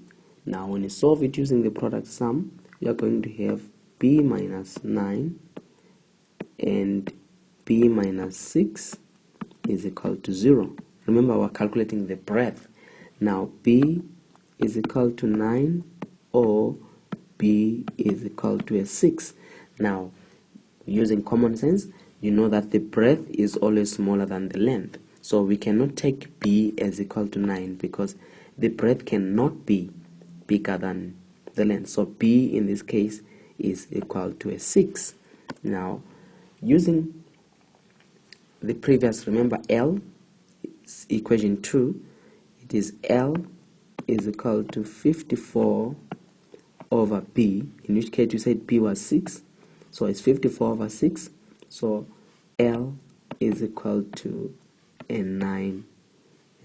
Now when you solve it using the product sum, you are going to have B minus 9 and B minus 6 is equal to 0. Remember, we're calculating the breadth. Now B is equal to 9 or B is equal to a 6. Now, using common sense, you know that the breadth is always smaller than the length. So we cannot take B as equal to 9 because the breadth cannot be bigger than the length. So B in this case is equal to a 6. Now, using the previous, remember L is equation 2. It is L is equal to 54 over B, in which case you said B was 6. So it's 54 over 6. So L is equal to a 9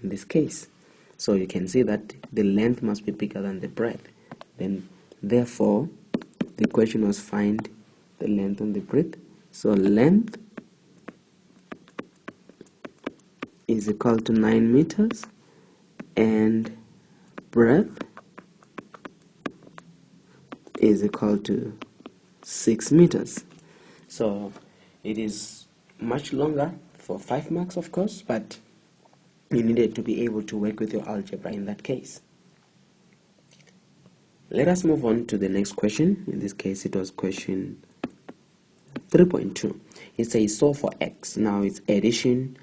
in this case. So you can see that the length must be bigger than the breadth. Then therefore the question was find the length and the breadth. So length is equal to 9 meters and breadth is equal to 6 meters. So it is much longer for 5 marks, of course, but you needed to be able to work with your algebra in that case. Let us move on to the next question. In this case, it was question 3.2. It says solve for x. Now it's addition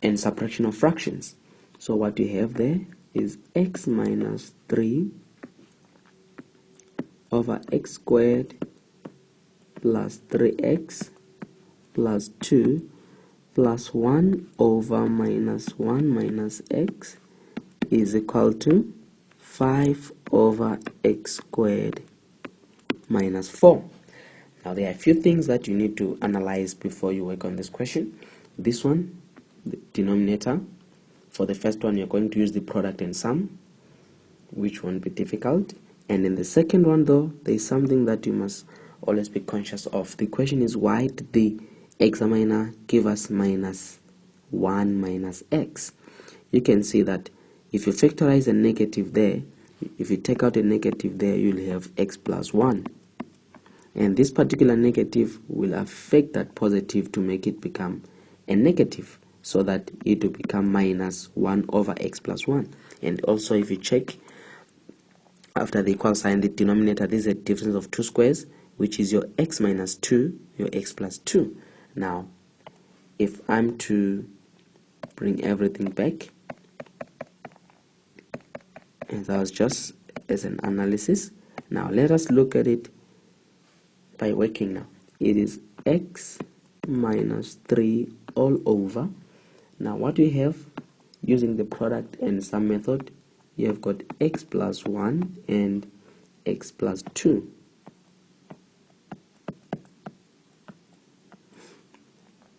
and subtraction of fractions. So what you have there is x minus 3 over x squared plus 3x plus 2 plus 1 over minus 1 minus x is equal to 5 over x squared minus 4. Now there are a few things that you need to analyze before you work on this question. This one, the denominator. For the first one, you're going to use the product and sum, which won't be difficult. And in the second one, though, there is something that you must always be conscious of. The question is, why did the examiner give us minus 1 minus x? You can see that if you factorize a negative there, if you take out a negative there, you'll have x plus 1. And this particular negative will affect that positive to make it become a negative, so that it will become minus 1 over x plus 1. And also, if you check after the equal sign, the denominator, this is a difference of 2 squares, which is your x minus 2, your x plus 2. Now, if I'm to bring everything back, and that was just as an analysis. Now, let us look at it by working now. It is x minus 3 all over. Now, what we have using the product and sum method, you have got x plus 1 and x plus 2.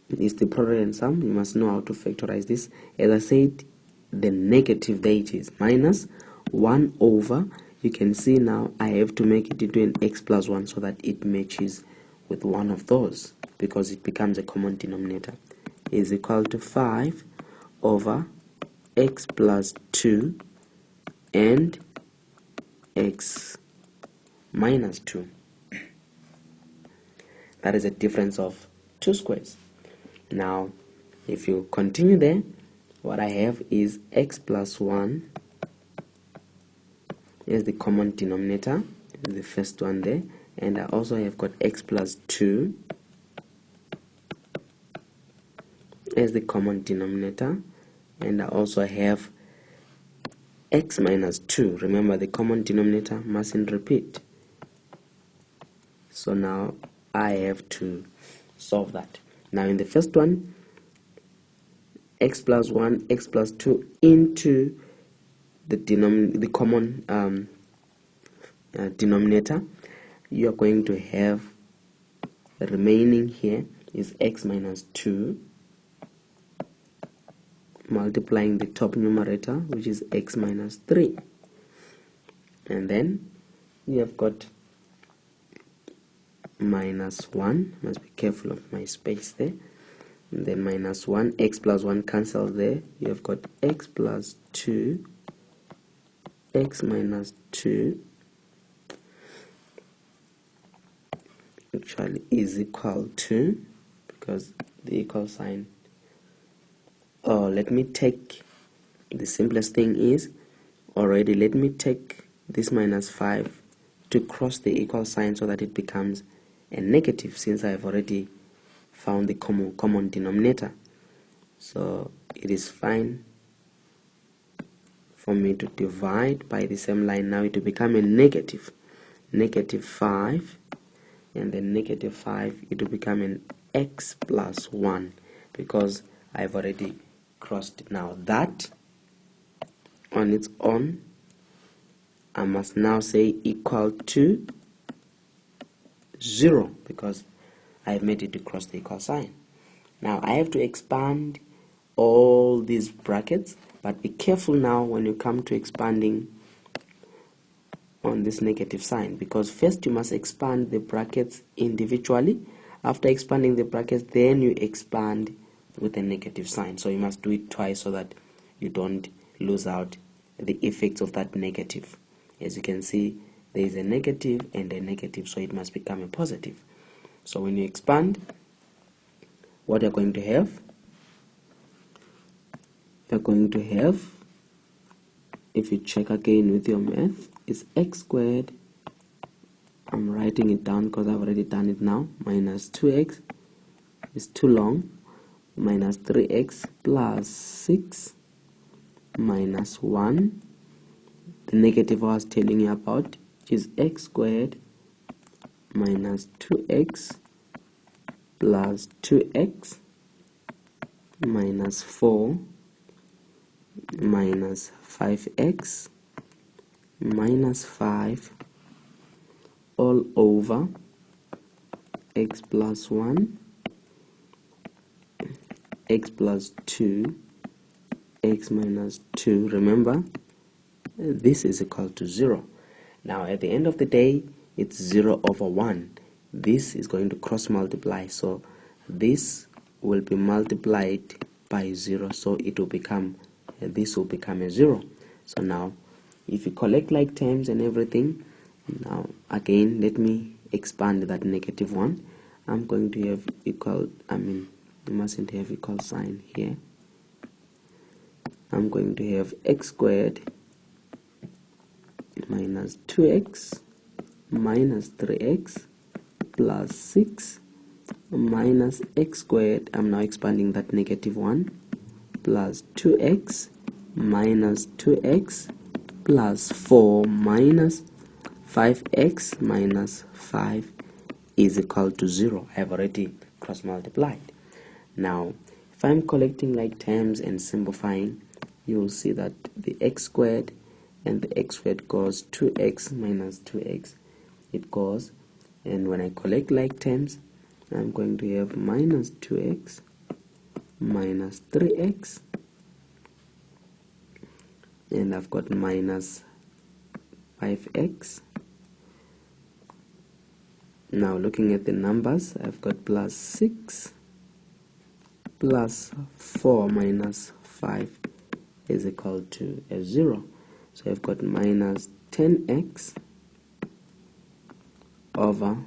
It's the product and sum. You must know how to factorize this. As I said, the negative there it is minus 1 over. You can see now I have to make it into an x plus 1 so that it matches with one of those, because it becomes a common denominator, is equal to 5 over x plus 2 and x minus 2. That is a difference of 2 squares. Now, if you continue there, what I have is x plus 1 is the common denominator, the first one there, and I also have got x plus 2 as the common denominator, and I also have x minus 2. Remember, the common denominator mustn't repeat. So now I have to solve that. Now in the first one, x plus 1, x plus 2 into the common denominator, you are going to have the remaining here is x minus 2 multiplying the top numerator, which is x minus 3, and then you have got minus 1, must be careful of my space there, and then minus 1, x plus 1 cancels there, you have got x plus 2, x minus 2 actually is equal to, because the equal sign, let me take, the simplest thing is, already let me take this minus 5 to cross the equal sign so that it becomes a negative, since I've already found the common denominator. So it is fine for me to divide by the same line. Now it will become a negative 5, and then negative 5, it will become an x plus 1, because I've already crossed it. Now that on its own, I must now say equal to 0, because I've made it to cross the equal sign. Now I have to expand all these brackets, but be careful now when you come to expanding on this negative sign, because first you must expand the brackets individually. After expanding the brackets, then you expand with a negative sign. So you must do it twice so that you don't lose out the effects of that negative. As you can see, there is a negative and a negative, so it must become a positive. So when you expand, what you're going to have, if you check again with your math, is x squared. I'm writing it down because I've already done it now. Minus 2x is too long. Minus 3x plus 6 minus 1. The negative I was telling you about is x squared minus 2x plus 2x minus 4 minus 5x minus 5 all over x plus 1, x plus 2, x minus 2. Remember, this is equal to 0. Now at the end of the day, it's 0 over 1. This is going to cross multiply, so this will be multiplied by 0, so it will become, this will become a 0. So now if you collect like terms and everything, now again let me expand that negative one. I'm going to have equal, you mustn't have equal sign here. I'm going to have x squared minus 2x minus 3x plus 6 minus x squared. I'm now expanding that negative one, plus 2x minus 2x plus 4 minus 5x minus 5 is equal to 0. I have already cross multiplied. Now if I'm collecting like terms and simplifying, you will see that the x squared and the x squared goes 2x minus 2x, it goes, and when I collect like terms, I'm going to have minus 2x minus 3x, and I've got minus 5x. Now looking at the numbers, I've got plus 6 plus 4 minus 5 is equal to a 0. So I've got minus 10x over,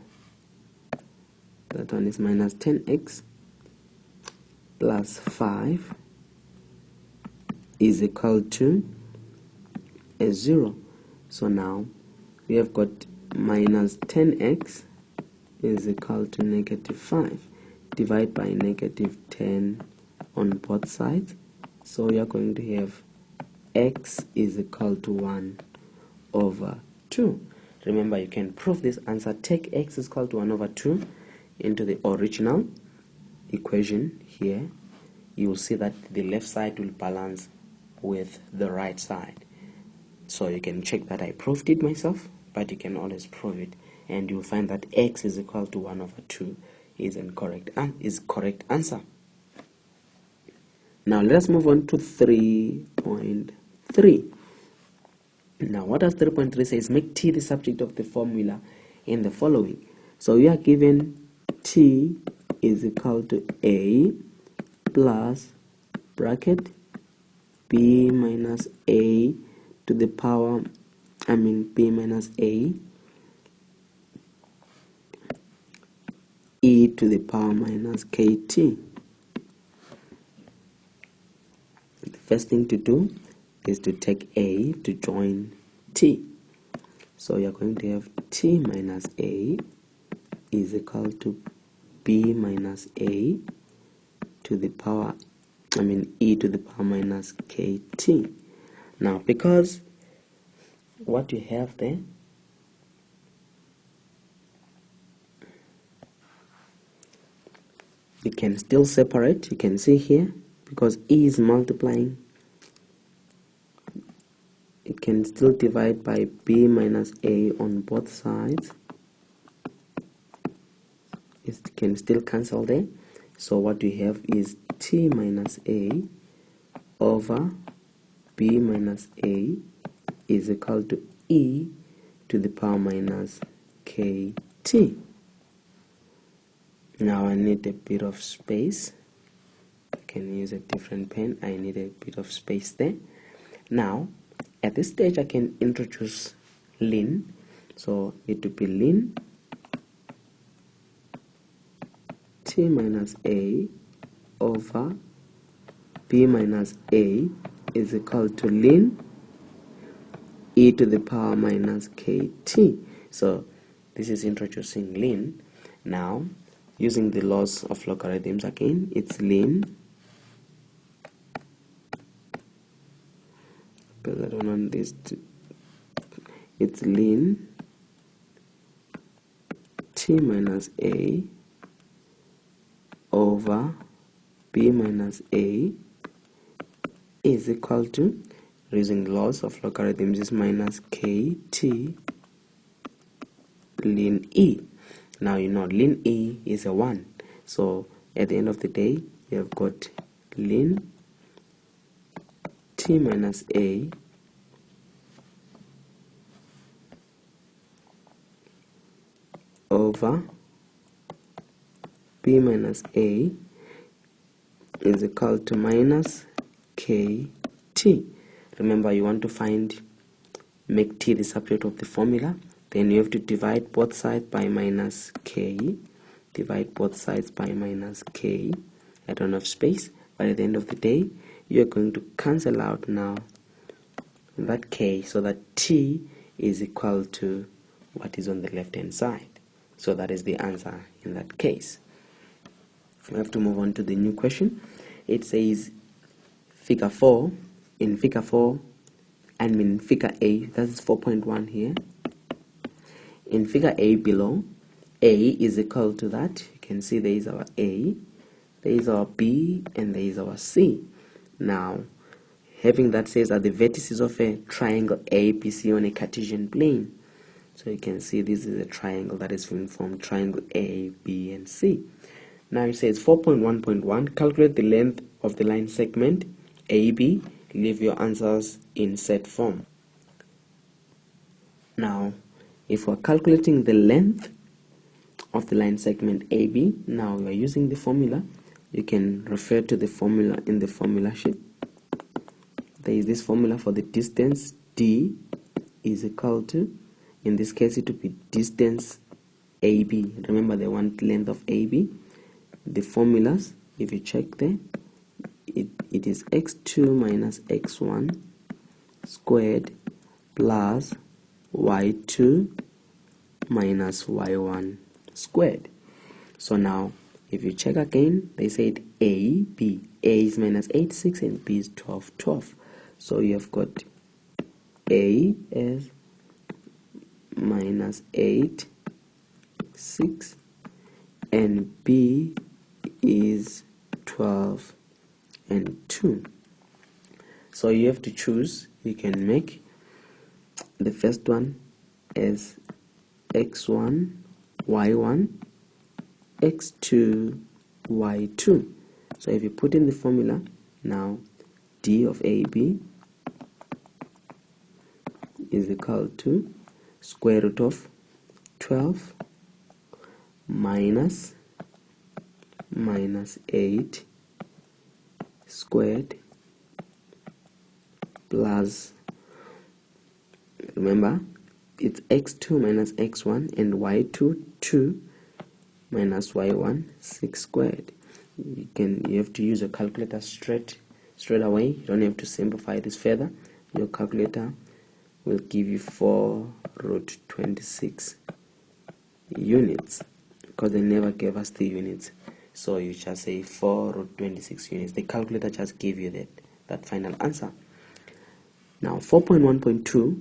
that one is minus 10x plus 5 is equal to a 0. So now we have got minus 10x is equal to negative 5. Divide by negative 10 on both sides. So we are going to have x is equal to 1 over 2. Remember, you can prove this answer. Take x is equal to 1 over 2 into the original equation here. You will see that the left side will balance with the right side. So you can check that I proved it myself, but you can always prove it, and you'll find that x is equal to 1 over 2 is correct answer. Now let us move on to 3.3. Now what does 3.3 say? Make t the subject of the formula in the following. So we are given t is equal to a plus bracket b minus a to the power, b minus a e to the power minus kt. The first thing to do is to take a to join t. So you're going to have t minus a is equal to b minus a to the power, e to the power minus kt. Now because what you have there, you can still separate. You can see here, because e is multiplying, it can still divide by b minus a on both sides. It can still cancel there. So what we have is t minus a over b minus a is equal to e to the power minus kt. Now I need a bit of space. I can use a different pen. I need a bit of space there. Now at this stage I can introduce ln. So it would be ln t minus a over b minus a is equal to ln e to the power minus kt. So this is introducing ln. Now, using the laws of logarithms again, it's ln, because I don't want this to, it's ln t minus a over b minus a is equal to, using the laws of logarithms, is minus kt ln e. Now you know ln e is a 1, so at the end of the day you have got ln t minus a over b minus a is equal to minus kt. Remember, you want to make t the subject of the formula, then you have to divide both sides by minus k. Divide both sides by minus k. I don't have space, but at the end of the day, you're going to cancel out now that k, so that t is equal to what is on the left hand side. So that is the answer in that case. We have to move on to the new question. It says figure 4. In figure 4, figure A, that is 4.1 here. In figure A below, A is equal to that. You can see there is our A, there is our B, and there is our C. Now, having that says are the vertices of a triangle ABC on a Cartesian plane. So you can see this is a triangle that is being formed, triangle A, B, and C. Now it says 4.1.1, calculate the length of the line segment AB. Leave your answers in set form. Now, if we're calculating the length of the line segment AB, now we are using the formula. You can refer to the formula in the formula sheet. There is this formula for the distance. D is equal to, in this case it would be distance AB. Remember, they want length of AB. The formulas, if you check there, it is x2 minus x1 squared plus y2 minus y1 squared. So now, if you check again, they said A, B. A is minus 8, 6, and B is 12, 12. So you have got A as minus 8, 6, and B is 12 and 2. So you have to choose. You can make the first one as x1, y1, x2, y2. So if you put in the formula, now D of AB is equal to square root of 12 minus 8 squared plus, remember, it's x2 minus x1 and y2 2 minus y1 6 squared. You have to use a calculator straight away. You don't have to simplify this further. Your calculator will give you 4 root 26 units, because they never gave us the units. So you just say 4 root 26 units. The calculator just gave you that final answer. Now 4.1.2,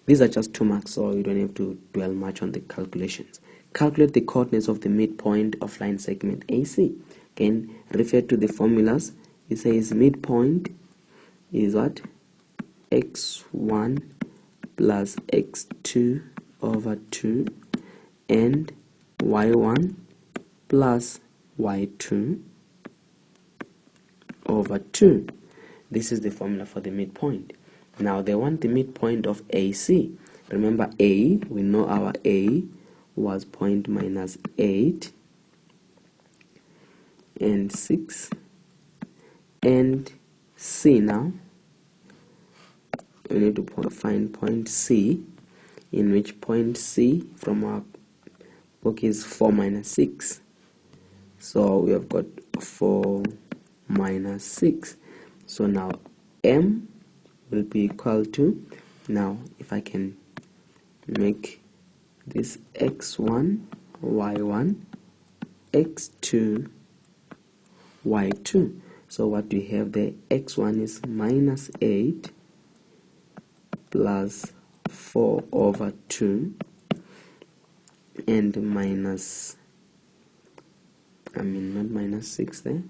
these are just 2 marks, so you don't have to dwell much on the calculations. Calculate the coordinates of the midpoint of line segment AC. Again, refer to the formulas. It says midpoint is what? x1 plus x2 over 2 and y1 plus y2 over 2. This is the formula for the midpoint. Now they want the midpoint of AC. Remember, A, we know our A was point minus 8 and 6, and C now, we need to find point C, in which point C from our book is 4 minus 6. So we have got 4 minus 6. So now M will be equal to, now if I can make this x1, y1, x2, y2. So what we have there, x1 is minus 8 plus 4 over 2 and minus, not minus 6 there.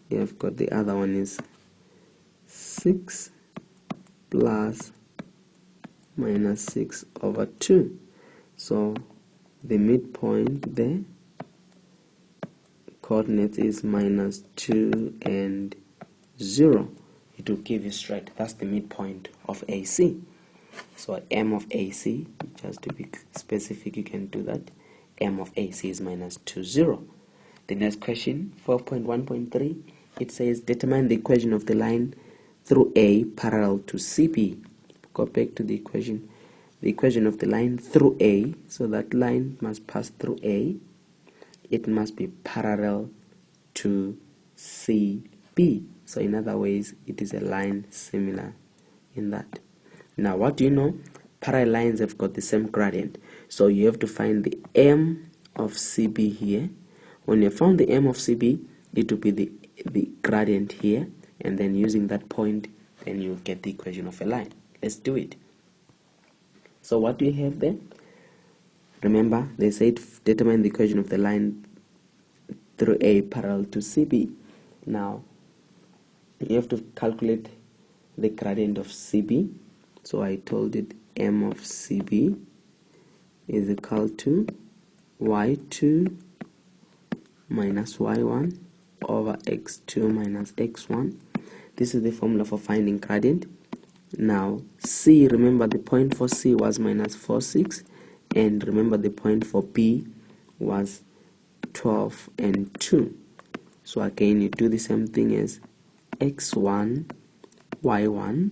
You have got the other one is 6 plus minus 6 over 2. So the midpoint there, coordinate is minus 2 and 0. It will give you straight. That's the midpoint of AC. So M of AC, just to be specific, you can do that. M of AC is minus 2, 0. The next question, 4.1.3, it says determine the equation of the line through A parallel to CB. Go back to the equation. The equation of the line through A, so that line must pass through A. It must be parallel to CB. So in other ways, it is a line similar in that. Now, what do you know? Parallel lines have got the same gradient. So you have to find the M of CB here. When you found the M of CB, it will be the gradient here. And then using that point, then you'll get the equation of a line. Let's do it. So what do you have there? Remember, they said determine the equation of the line through A parallel to CB. Now, you have to calculate the gradient of CB. So I told it M of CB is equal to y2 minus y1 over x2 minus x1. This is the formula for finding gradient. Now C, remember the point for C was minus 4, 6, and remember the point for B was 12 and 2. So again, you do the same thing as x1, y1,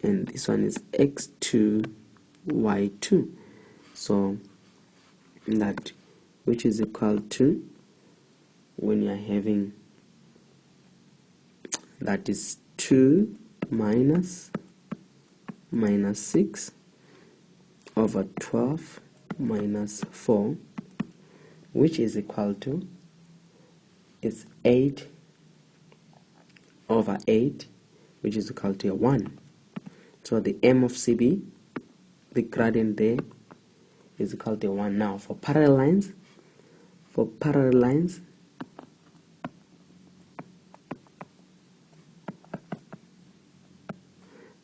and this one is x2, y2. So that, which is equal to, when you are having, that is 2 minus 6 over 12 minus 4, which is equal to, it's 8 over 8, which is equal to 1. So the M of CB, the gradient there, is equal to 1. Now for parallel lines,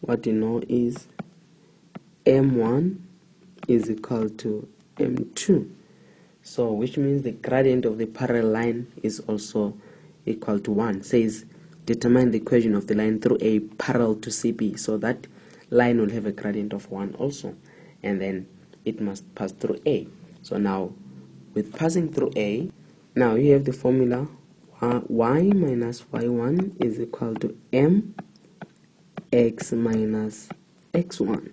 what you know is M1 is equal to M2. So which means the gradient of the parallel line is also equal to 1. Says determine the equation of the line through A parallel to CB. So that line will have a gradient of 1 also, and then it must pass through A. So now with passing through A, now you have the formula y minus y1 is equal to m x minus x1.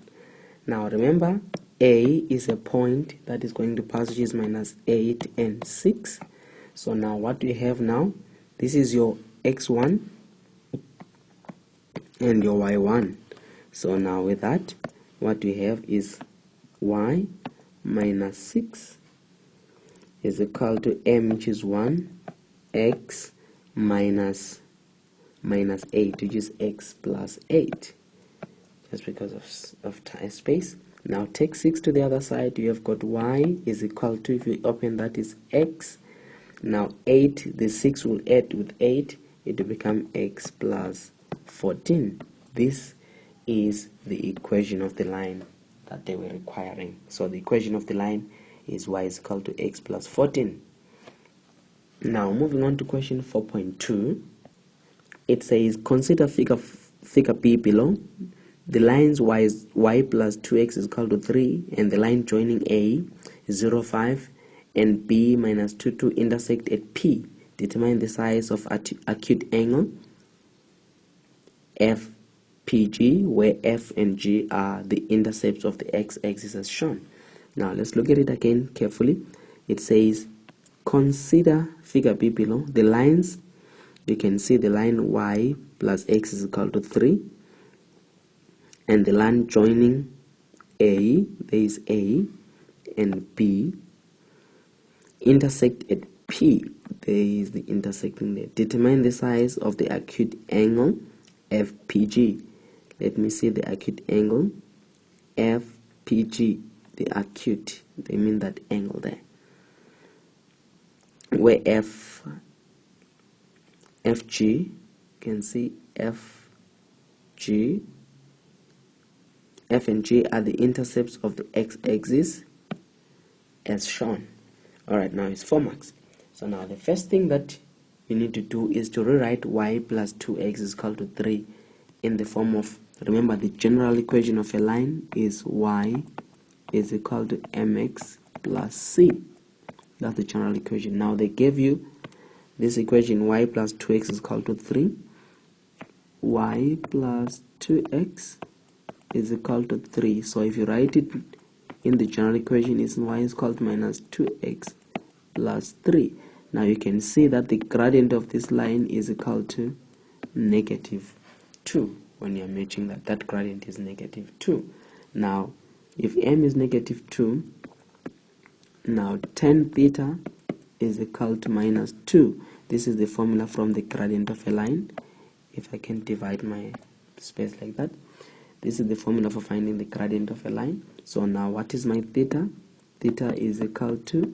Now remember, A is a point that is going to pass, which is minus 8 and 6. So now what we have now, this is your x1 and your y1. So now with that, what we have is y minus 6 is equal to m, which is 1, x minus 8, which is x plus 8, just because of time space. Now take 6 to the other side. You have got y is equal to, if you open that, is x. Now 8, the 6 will add with 8, it will become x plus 14. This is the equation of the line that they were requiring. So the equation of the line is y is equal to x plus 14. Now moving on to question 4.2, it says consider figure B below. The lines y plus 2x is equal to 3, and the line joining A is 0, 5, and B minus 2, 2 intersect at P. Determine the size of acute angle FP PG, where F and G are the intercepts of the x-axis as shown. Now let's look at it again carefully. It says, consider figure B below. The lines, you can see the line y plus x is equal to 3, and the line joining A, there is A and B, intersect at P, there is the intersecting there. Determine the size of the acute angle FPG. Let me see the acute angle FPG, the acute, they mean that angle there, where FG, you can see F and G are the intercepts of the x-axis as shown. Alright, now it's 4 marks. So now the first thing that you need to do is to rewrite y plus 2x is equal to 3 in the form of, remember the general equation of a line is y is equal to mx plus c. That's the general equation. Now they gave you this equation, y plus 2x is equal to 3. Y plus 2x is equal to 3. So if you write it in the general equation, is y is equal to minus 2x plus 3. Now you can see that the gradient of this line is equal to negative 2. When you're matching that, that gradient is negative 2. Now if m is negative 2, now tan theta is equal to minus 2. This is the formula from the gradient of a line. If I can divide my space like that, this is the formula for finding the gradient of a line. So now what is my theta? Theta is equal to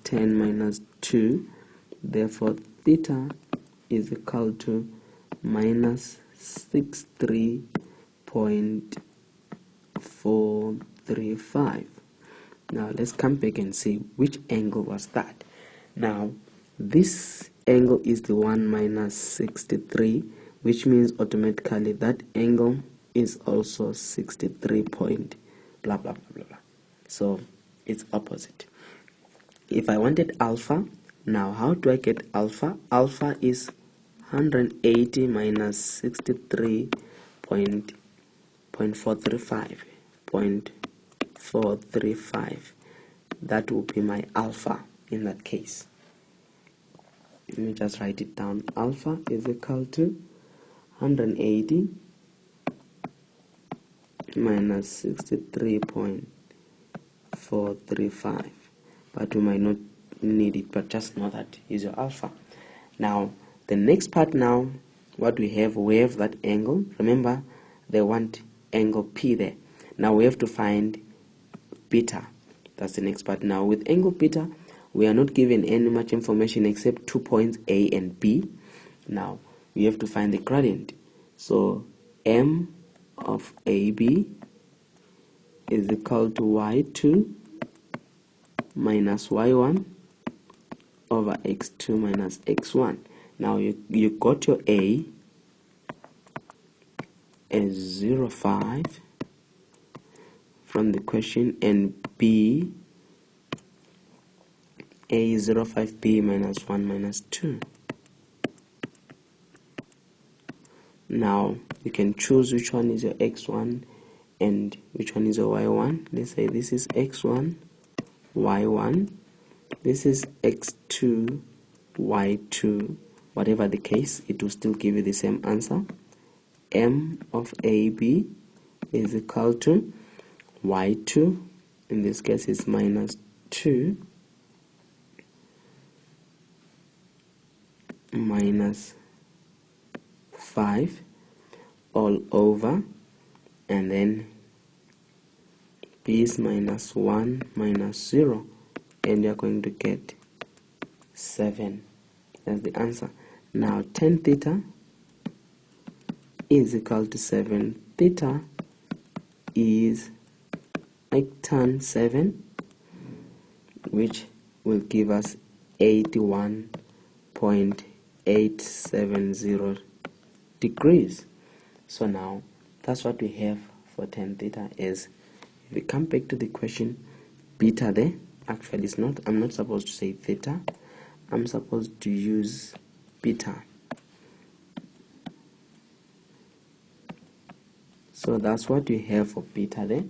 tan minus 2. Therefore theta is equal to minus 63.435. Now let's come back and see which angle was that. Now this angle is the one minus 63, which means automatically that angle is also 63 point blah blah blah blah blah. So it's opposite. If I wanted alpha, now how do I get alpha? Alpha is 180 minus 63.435. That will be my alpha in that case. Let me just write it down. Alpha is equal to 180 minus 63.435. But we might not need it, but just know that is your alpha. Now the next part, now what we have that angle. Remember they want angle P there. Now we have to find beta. That's the next part. Now with angle beta, we are not given any much information except 2 points A and B. Now we have to find the gradient. So m of AB is equal to y2 minus y1 over x2 minus x1. Now you got your A as 0.5 from the question, and B, A is 0.5, B minus 1 minus 2. Now you can choose which one is your x1 and which one is your y1. Let's say this is x1, y1, this is x2, y2. Whatever the case, it will still give you the same answer. M of AB is equal to y2, in this case is minus 2 minus 5 all over, and then B is minus 1 minus 0, and you're going to get 7. That's the answer. Now tan theta is equal to 7. Theta is like tan 7, which will give us 81.870 degrees. So now that's what we have for tan theta. Is if we come back to the question, beta there, actually it's not, I'm not supposed to say theta, I'm supposed to use beta. So that's what you have for beta there.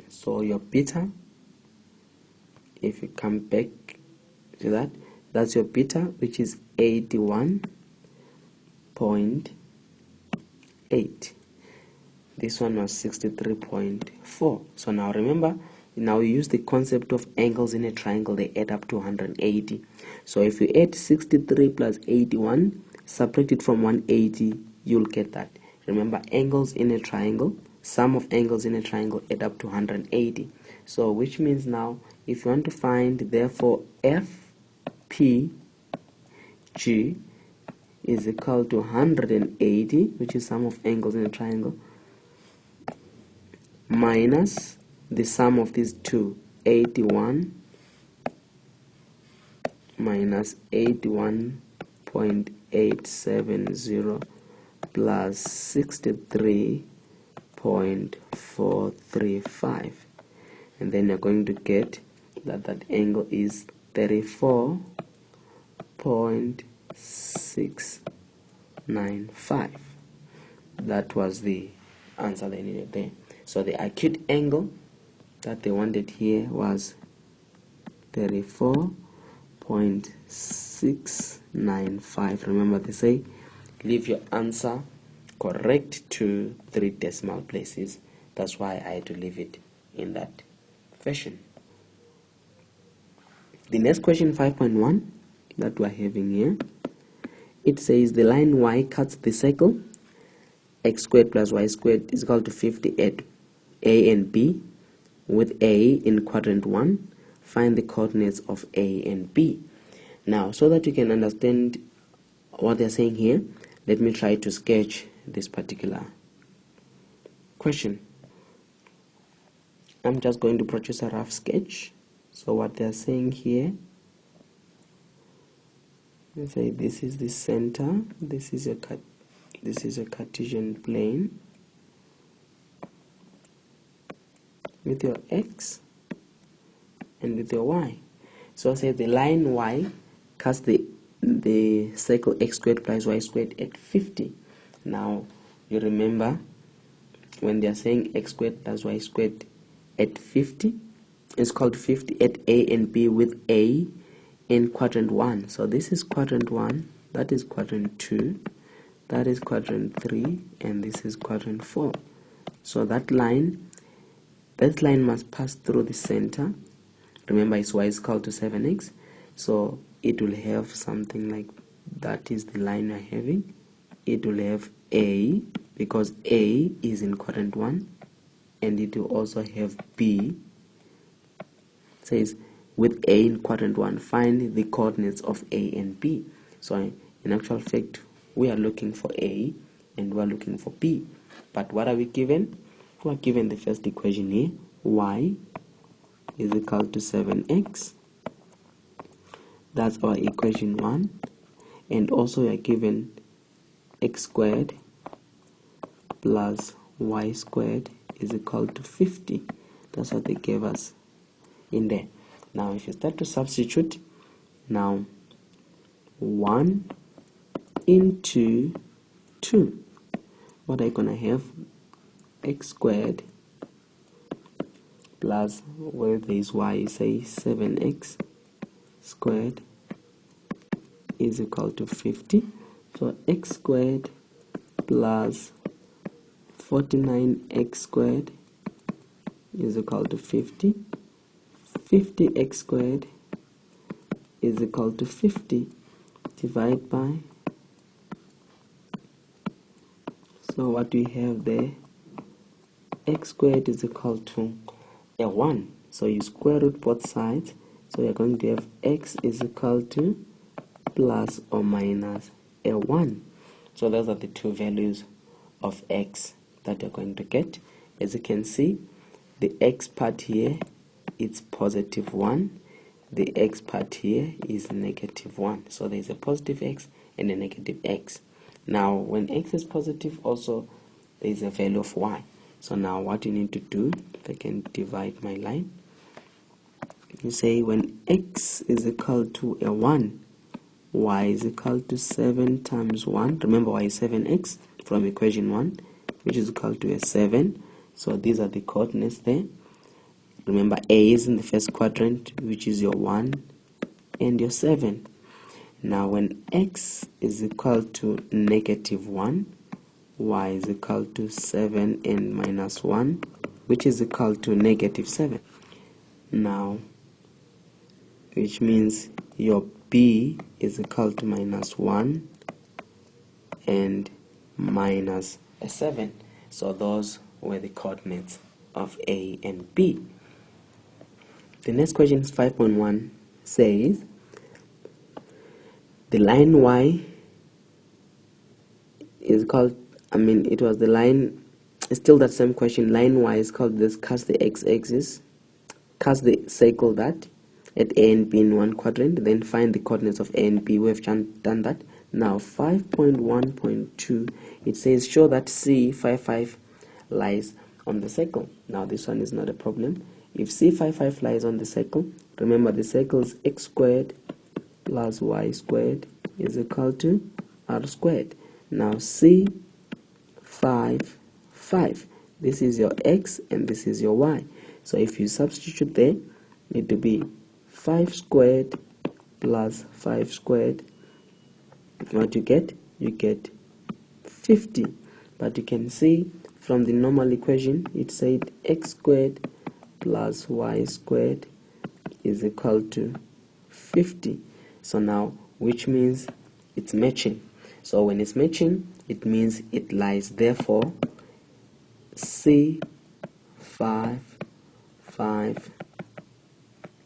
So your beta, if you come back to that, that's your beta, which is 81.8. This one was 63.4. So now remember, now we use the concept of angles in a triangle. They add up to 180. So if you add 63 plus 81, subtract it from 180, you'll get that. Remember, angles in a triangle, sum of angles in a triangle add up to 180. So which means now, if you want to find, therefore, FPG is equal to 180, which is sum of angles in a triangle, minus the sum of these two, 81 minus 81.870 plus 63.435, and then you're going to get that that angle is 34.695. That was the answer they needed there. So the acute angle that they wanted here was 34.695. Remember, they say leave your answer correct to 3 decimal places. That's why I had to leave it in that fashion. The next question, 5.1, that we're having here, it says the line y cuts the circle x squared plus y squared is equal to 50 at A and B, with A in quadrant 1. Find the coordinates of A and B. Now, so that you can understand what they're saying here, let me try to sketch this particular question. I'm just going to produce a rough sketch. So what they're saying here, let's say this is the center, this is a Cartesian plane with your x and with your y. So I say the line y cuts the circle x squared plus y squared at 50. Now you remember when they are saying x squared plus y squared at 50, it's called 50 at A and B, with A in quadrant 1. So this is quadrant 1, that is quadrant 2, that is quadrant 3, and this is quadrant 4. So that line must pass through the center. Remember, its y is equal to 7x, so it will have something like that is the line we're having. It will have A, because A is in quadrant 1, and it will also have B. It says with A in quadrant 1, find the coordinates of A and B. So in actual fact, we are looking for A and we are looking for B. But what are we given? We are given the first equation here, y is equal to 7x. That's our equation 1. And also we are given x squared plus y squared is equal to 50. That's what they gave us in there. Now if you start to substitute, now 1 into 2, what are you gonna have? X squared plus, where there is y, say 7x squared is equal to 50. So x squared plus 49x squared is equal to 50. 50x squared is equal to 50. Divide by, so what we have there, x squared is equal to a 1. So you square root both sides. So you're going to have x is equal to plus or minus a 1. So those are the two values of x that you're going to get. As you can see, the x part here is positive 1. The x part here is negative 1. So there's a positive x and a negative x. Now when x is positive, also there is a value of y. So now what you need to do, if I can divide my line, you say when x is equal to a 1, y is equal to 7 times 1. Remember, y is 7x from equation 1. which is equal to a 7. So these are the coordinates there. Remember, A is in the first quadrant, which is your 1 and your 7. Now when x is equal to -1, y is equal to 7 and minus 1, which is equal to -7. Now, which means your b is equal to -1 and minus a 7. So those were the coordinates of A and B. The next question is 5.1, says the line y is called, it was the line, still that same question, line y is called this, cast the x-axis, cast the circle that at A and B in one quadrant, then find the coordinates of A and B. We have done that. Now 5.1.2, it says show that C55 lies on the circle. Now this one is not a problem. If C55 lies on the circle, remember the circle is x squared plus y squared is equal to r squared. Now C55, this is your x and this is your y. So if you substitute there, it will be 5 squared plus 5 squared. What you get? You get 50. But you can see from the normal equation, it said x squared plus y squared is equal to 50. So now, which means it's matching. So when it's matching, it means it lies. Therefore, C55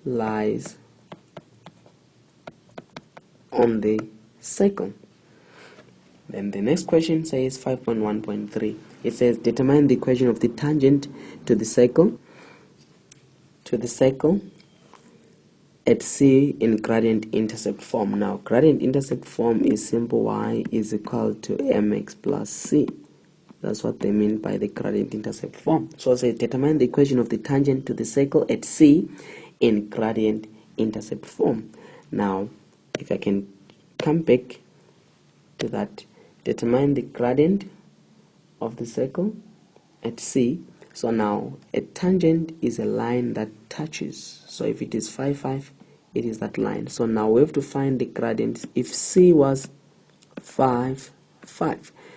lies on the circle. Then the next question says 5.1.3. It says determine the equation of the tangent to the circle at C in gradient intercept form. Now gradient intercept form is simple. Y is equal to mx plus c. That's what they mean by the gradient intercept form. So it says determine the equation of the tangent to the circle at C in gradient intercept form. Now if I can come back to that, determine the gradient of the circle at C. So now a tangent is a line that touches. So if it is 5, it is that line. So now we have to find the gradient. If C was 5,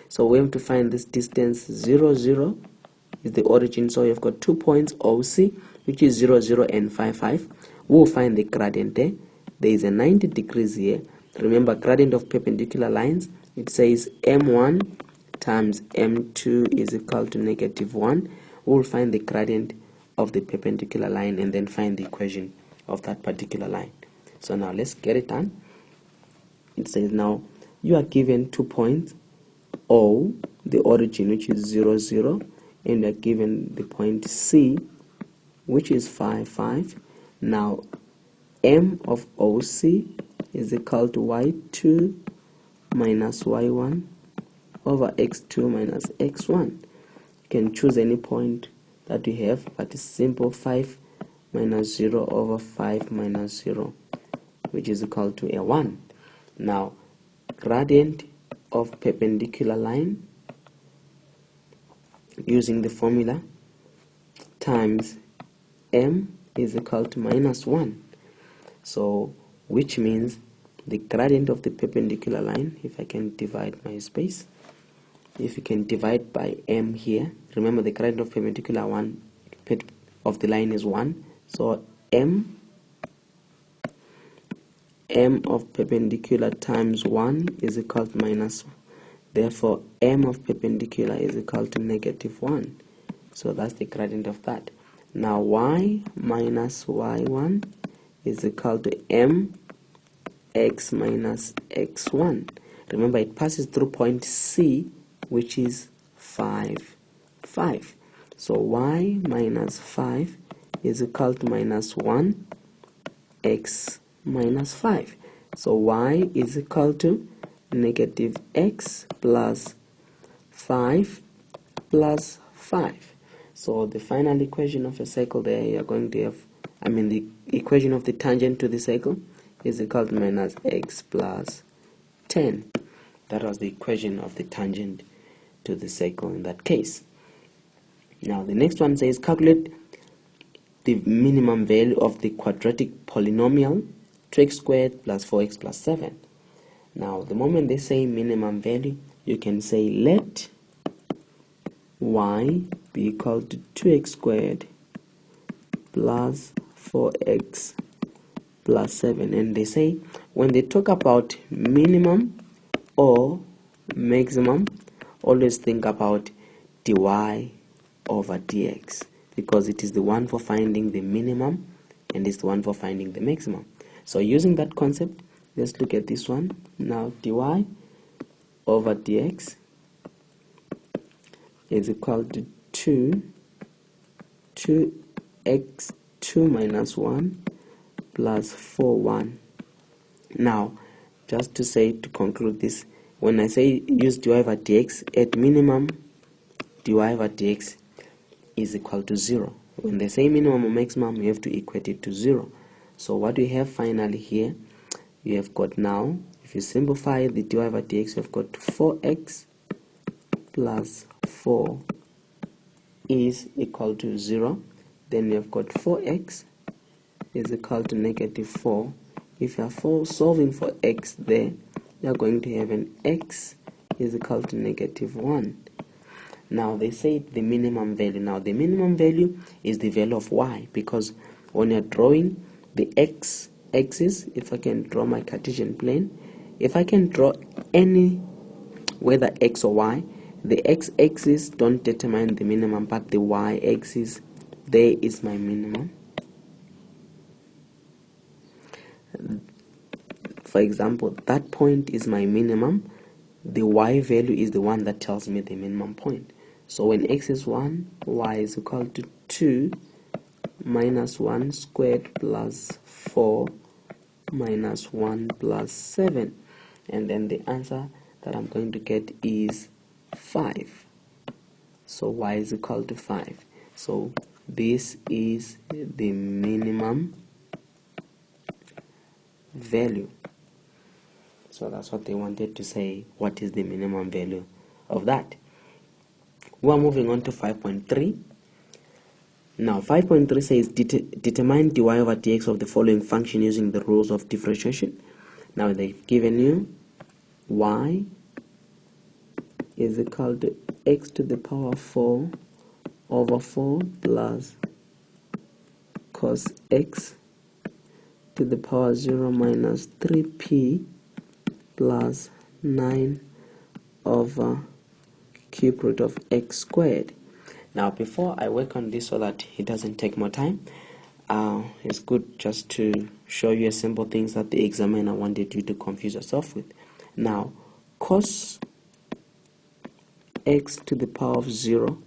so we have to find this distance 0, 0 is the origin. So you've got 2 points OC, which is 0, 0 and 5. We'll find the gradient there. There is a 90 degrees here. Remember, gradient of perpendicular lines, it says m1 times m2 is equal to -1. We'll find the gradient of the perpendicular line and then find the equation of that particular line. So now let's get it done. It says now you are given 2 points O, the origin, which is 0, 0, and you are given the point C, which is 5. Now m of OC is equal to y2 minus y1 over x2 minus x1. You can choose any point that you have, but it's simple. 5 minus 0 over 5 minus 0, which is equal to a 1. Now gradient of perpendicular line using the formula times m is equal to -1. So which means the gradient of the perpendicular line, if I can divide my space, if you can divide by m here, remember the gradient of perpendicular one of the line is 1. So m of perpendicular times 1 is equal to -1. Therefore m of perpendicular is equal to -1. So that's the gradient of that. Now y minus y1 is equal to m x minus x1. Remember, it passes through point C, which is 5. So y minus 5 is equal to -1 x minus 5. So y is equal to -x plus 5 plus 5. So the final equation of a circle there, you are going to have, the equation of the tangent to the circle is equal to -x plus 10. That was the equation of the tangent to the circle in that case. Now the next one says calculate the minimum value of the quadratic polynomial 2x squared plus 4x plus 7. Now the moment they say minimum value, you can say let y be equal to 2x squared plus 4x plus 7. And they say when they talk about minimum or maximum, always think about dy over dx, because it is the one for finding the minimum and it's the one for finding the maximum. So using that concept, let's look at this one. Now dy over dx is equal to 2x2 minus 1 plus 1. Now just to conclude this, when I say use dy over dx, at minimum dy over dx is equal to 0. When they say minimum or maximum, you have to equate it to 0. So what we have finally here, you have got now, if you simplify the dy over dx, you have got 4x plus 4 is equal to 0. Then you have got 4x is equal to negative 4. If you are solving for x there, you are going to have an x is equal to negative 1. Now they say the minimum value. Now the minimum value is the value of y, because when you're drawing the x-axis, if I can draw my Cartesian plane, if I can draw any, whether x or y, the x-axis don't determine the minimum, but the y-axis, there is my minimum. For example, that point is my minimum. The y value is the one that tells me the minimum point. So when x is 1, y is equal to 2 minus 1 squared plus 4 minus 1 plus 7. And then the answer that I'm going to get is 5. So y is equal to 5. So this is the minimum value. So that's what they wanted to say. What is the minimum value of that? We are moving on to 5.3. Now 5.3 says determine dy over dx of the following function using the rules of differentiation. Now they've given you y is equal to x to the power 4 over 4 plus cos x to the power 0 minus 3p plus 9 over cube root of x squared. Now before I work on this so that it doesn't take more time, it's good just to show you simple things that the examiner wanted you to confuse yourself with. Now cos x to the power of 0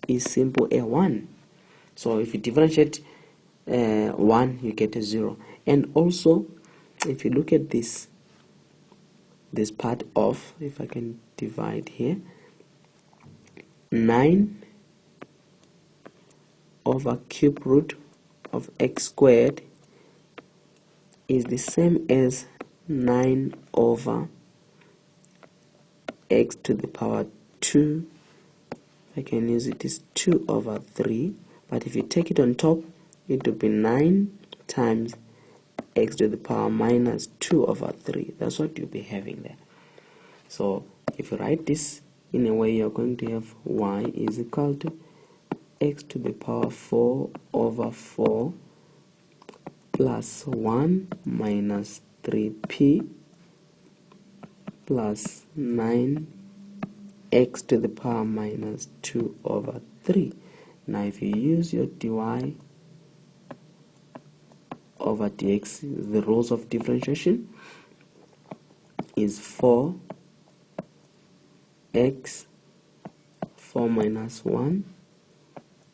is simple a 1. So if you differentiate 1, you get a 0. And also if you look at this part of, if I can divide here, 9 over cube root of x squared is the same as 9 over x to the power 2. I can use it as 2 over 3, but if you take it on top, it will be 9 times x to the power minus 2 over 3. That's what you'll be having there. So if you write this in a way, you're going to have y is equal to x to the power 4 over 4 plus 1 minus 3p plus 9 x to the power minus 2 over 3. Now if you use your dy over dx, the rules of differentiation is 4x 4 minus 1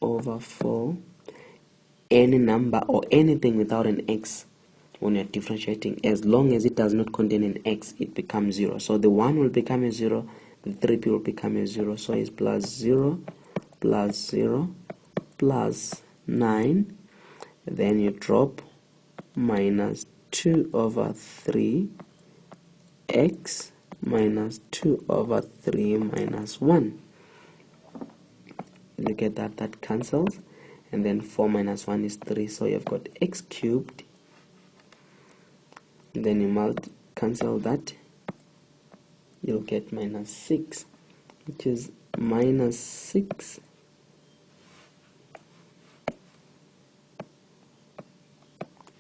over 4, any number or anything without an x. When you're differentiating, as long as it does not contain an x, it becomes 0. So the 1 will become a 0, the 3p will become a 0. So it's plus 0 plus 0 plus 9. Then you drop minus 2 over 3 x minus 2 over 3 minus 1. look at that, that cancels, and then 4 minus 1 is 3, so you've got x cubed, and then you cancel that, you'll get minus 6, which is minus 6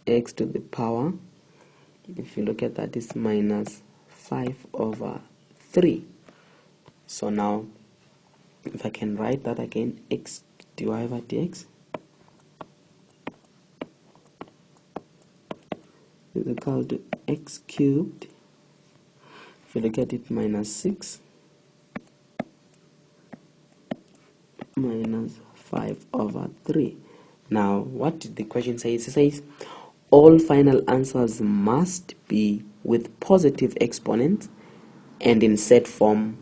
x to the power, if you look at that, is minus 5 over 3. So now if I can write that again, x dy over dx is equal to x cubed, if you look at it, minus 6 minus 5 over 3. Now what did the question say? It says all final answers must be with positive exponents and in set form,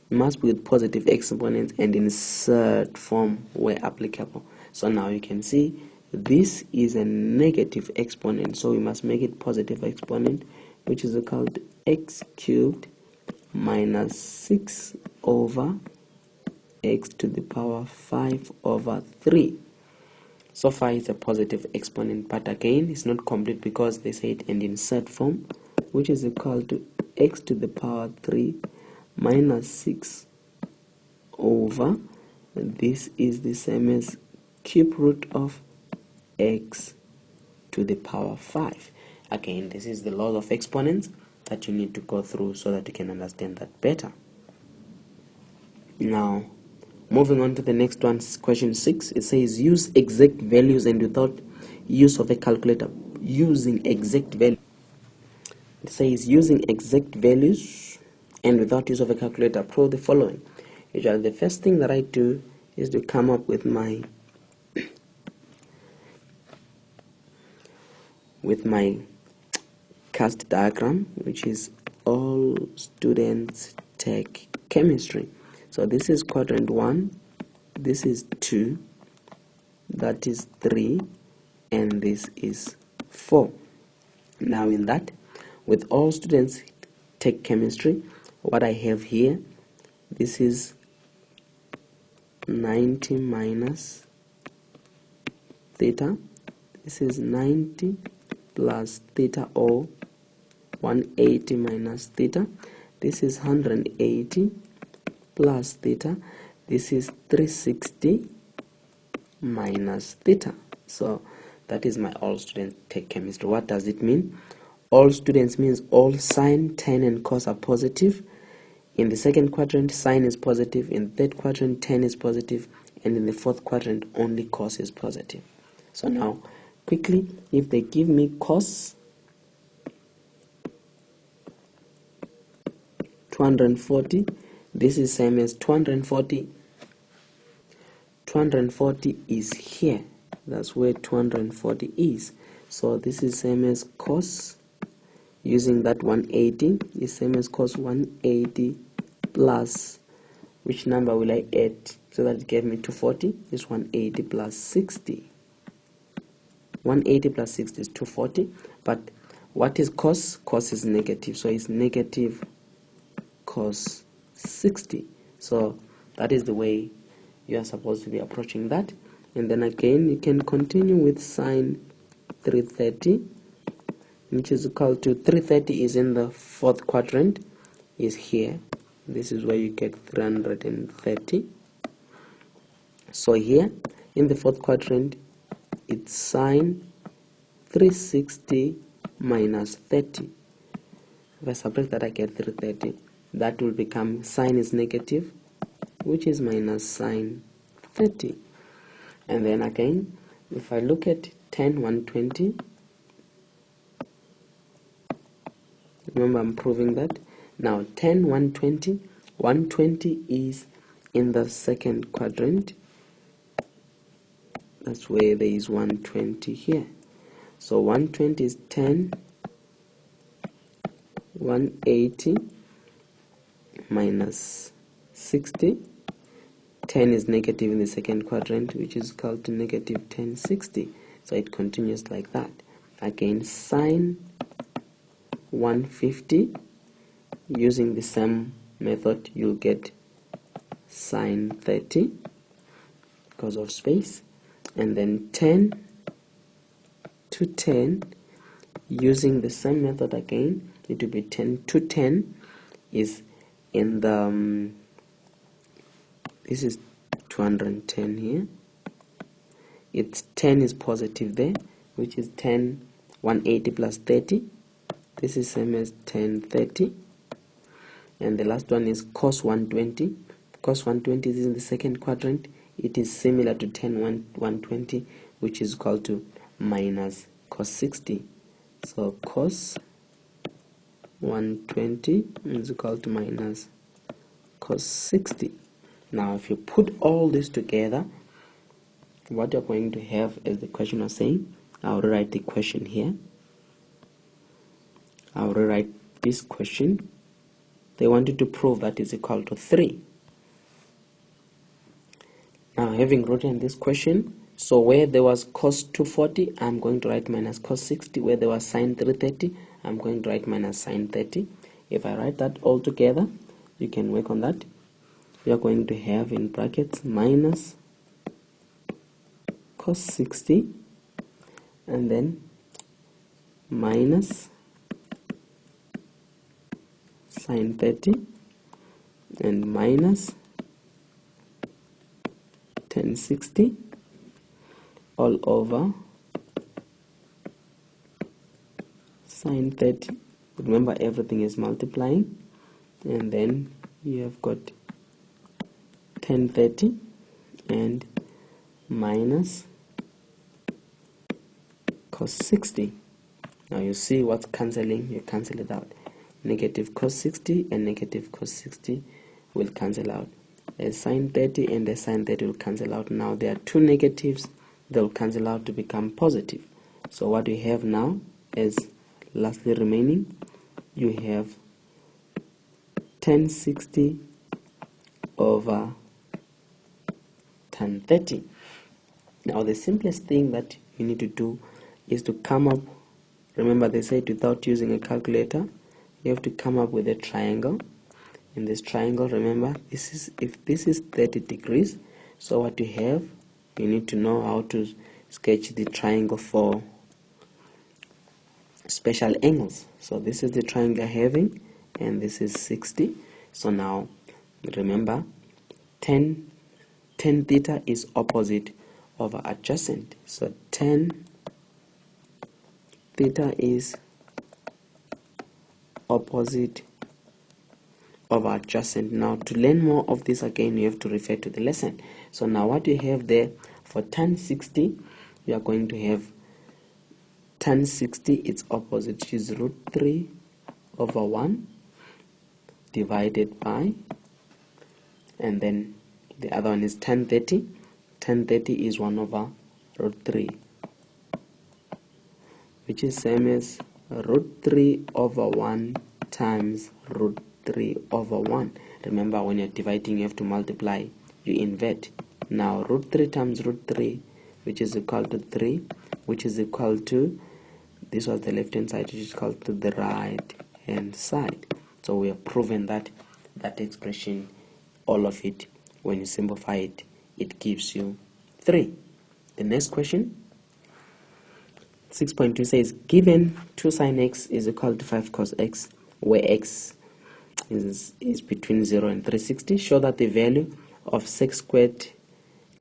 must be with positive exponents and insert form where applicable. So now you can see this is a negative exponent, so we must make it positive exponent, which is equal to x cubed minus 6 over x to the power 5 over 3. So far it's a positive exponent, but again it's not complete because they say it and insert form, which is equal to x to the power 3 minus 6 over, this is the same as cube root of x to the power 5. Again, this is the laws of exponents that you need to go through so that you can understand that better. Now moving on to the next one, question 6, it says use exact values and without use of a calculator. Using exact values, it says using exact values and without use of a calculator, prove the following. Usually the first thing that I do is to come up with my cast diagram, which is all students take chemistry. So this is quadrant 1, this is 2, that is 3, and this is 4. Now in that, with all students take chemistry, what I have here, this is 90 minus theta, this is 90 plus theta, or 180 minus theta, this is 180 plus theta, this is 360 minus theta. So that is my all students take chemistry. What does it mean? All students means all sine, tan and cos are positive. In the second quadrant, sine is positive. In the third quadrant, tan is positive. And in the fourth quadrant, only cos is positive. So now quickly, if they give me cos 240, this is same as 240. 240 is here. That's where 240 is. So this is same as cos, using that 180 is same as cos 180 plus, which number will I add? So that gave me 240. Is 180 plus 60. 180 plus 60 is 240. But what is cos? Cos is negative, so it's negative cos 60. So that is the way you are supposed to be approaching that. And then again you can continue with sine 330, which is equal to 330 is in the fourth quadrant, is here. This is where you get 330. So here in the fourth quadrant, it's sine 360 minus 30. If I subtract that, I get 330. That will become, sine is negative, which is minus sine 30. And then again, if I look at tan 120, remember I'm proving that. Now tan 120, 120 is in the second quadrant. That's where there is 120 here. So 120 is 10, 180 minus 60. 10 is negative in the second quadrant, which is equal to negative 1060. So it continues like that. Again, sine 150, using the same method, you'll get sine 30. because of space, and then 10 to 10 using the same method again. It will be 10 to 10 is in the this is 210 here. It's 10 is positive there, which is 10 180 plus 30. This is same as 10 30. And the last one is cos 120. Cos 120 is in the second quadrant. It is similar to 10 120, which is equal to minus cos 60. So cos 120 is equal to minus cos 60. Now if you put all this together, what you're going to have, as the question was saying, I'll rewrite the question here. I'll rewrite this question. They wanted to prove that is equal to 3. Now having written this question, so where there was cos 240, I'm going to write minus cos 60. Where there was sin 330, I'm going to write minus sin 30. If I write that all together, you can work on that. We are going to have in brackets minus cos 60 and then minus sin 30 and minus 1060 all over sin 30. Remember, everything is multiplying, and then you have got 1030 and minus cos 60. Now you see what's cancelling. You cancel it out. Negative cos 60 and negative cos 60 will cancel out. A sin 30 and a sin 30 will cancel out. Now there are two negatives. They will cancel out to become positive. So what we have now is lastly remaining, you have 1060 over 1030. Now the simplest thing that you need to do is to come up, remember they said without using a calculator, you have to come up with a triangle. In this triangle, remember, this is, if this is 30 degrees, so what you have, you need to know how to sketch the triangle for special angles. So this is the triangle having, and this is 60. So now remember, 10 theta is opposite over adjacent. So 10 theta is opposite over adjacent. Now to learn more of this again, you have to refer to the lesson. So now what you have there for tan 60, you are going to have tan 60, its opposite, which is root 3 over 1 divided by, and then the other one is tan 30. Tan 30 is 1 over root 3, which is same as root 3 over 1 times root 3 over 1. Remember, when you're dividing, you have to multiply. You invert. Now root 3 times root 3, which is equal to 3, which is equal to, this was the left hand side, which is equal to the right hand side. So we have proven that that expression, all of it, when you simplify it, it gives you 3. The next question, 6.2 says, given 2 sin x is equal to 5 cos x, where x is between 0 and 360, show that the value of sec squared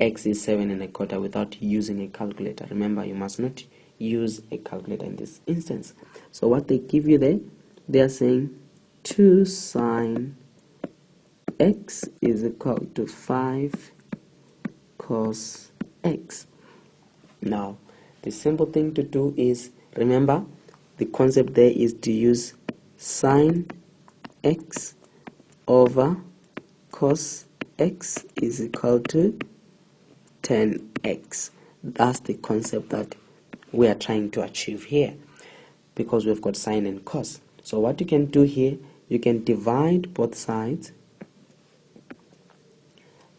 x is 7 1/4 without using a calculator. Remember, you must not use a calculator in this instance. So what they give you there, they are saying 2 sin x is equal to 5 cos x. Now the simple thing to do is, remember, the concept there is to use sin x over cos x is equal to 10x. That's the concept that we are trying to achieve here, because we've got sine and cos. So what you can do here, you can divide both sides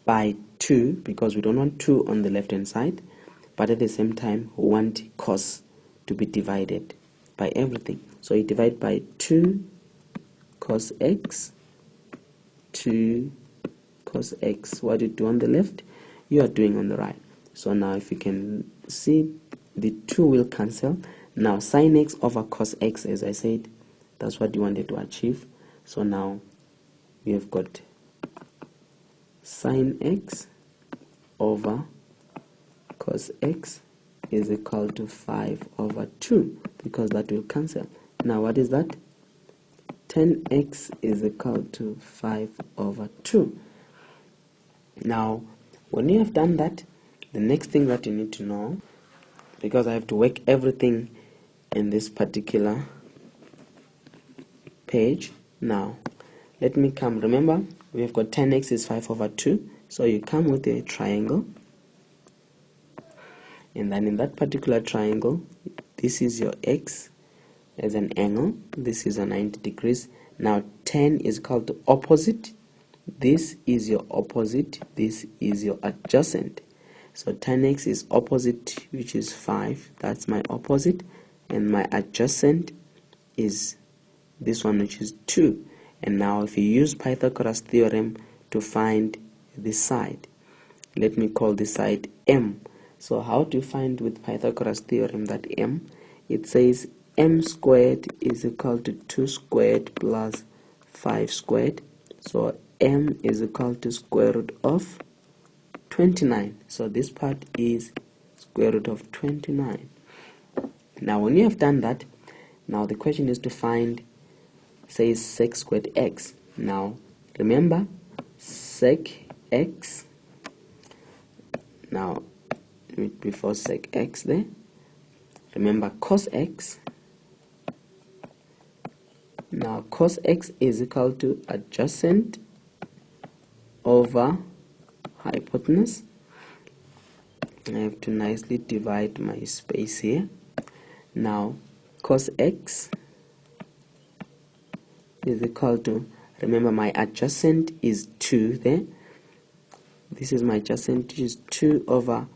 by 2, because we don't want 2 on the left hand side, but at the same time we want cos to be divided by everything. So you divide by 2 cos x, 2 cos x. What do you do on the left? you are doing on the right. So now if you can see, the 2 will cancel. Now sine x over cos x, as I said, that's what you wanted to achieve. So now we have got sine x over cos x is equal to 5 over 2, because that will cancel. Now what is that? 10x is equal to 5 over 2. Now when you have done that, the next thing that you need to know, because I have to work everything in this particular page. Now let me come, remember we have got 10x is 5 over 2, so you come with a triangle, and then in that particular triangle, this is your x as an angle, this is a 90 degrees. Now 10 is equal to opposite, this is your opposite, this is your adjacent. So 10x is opposite, which is 5, that's my opposite, and my adjacent is this one, which is 2. And now if you use Pythagoras theorem to find this side, let me call this side m. So how do you find with Pythagoras theorem that m? It says m squared is equal to 2 squared plus 5 squared. So m is equal to square root of 29. So this part is square root of 29. Now when you have done that, now the question is to find, says sec squared x. Now remember sec x, now before sec x there, remember cos x. Now cos x is equal to adjacent over hypotenuse. I have to nicely divide my space here. Now cos x is equal to, remember my adjacent is 2 there, this is my adjacent, which is 2 over,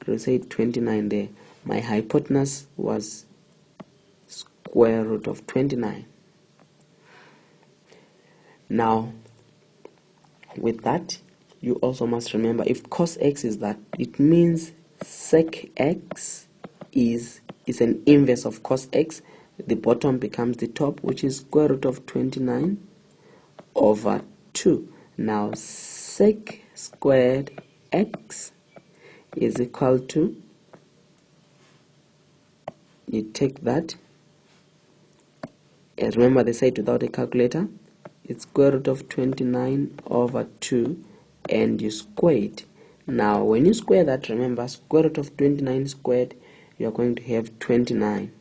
let's say 29 there. My hypotenuse was square root of 29. Now with that, you also must remember, if cos x is that, it means sec x is an inverse of cos x. The bottom becomes the top, which is square root of 29 over 2. Now sec squared x is equal to, you take that, and remember they said without a calculator, it's square root of 29 over 2, and you square it. Now when you square that, remember square root of 29 squared, you are going to have 29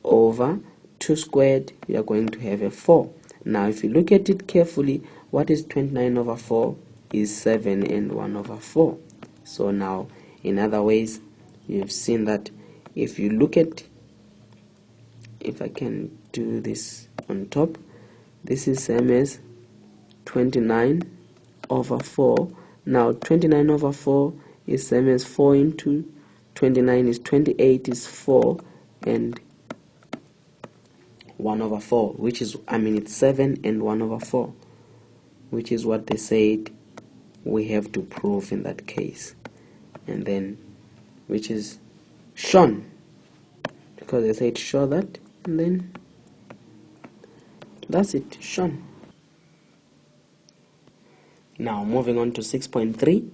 over 2 squared, you are going to have a 4. Now if you look at it carefully, what is 29 over 4 is 7 and 1 over 4. So now in other ways, you've seen that if you look at, if I can do this on top, this is same as 29 over 4. Now 29 over 4 is same as 4 into 29 is 28 is 4, and 1 over 4, which is, it's 7 and 1 over 4, which is what they said we have to prove in that case, and then which is shown, because they said show that, and then that's it, shown. Now moving on to 6.3.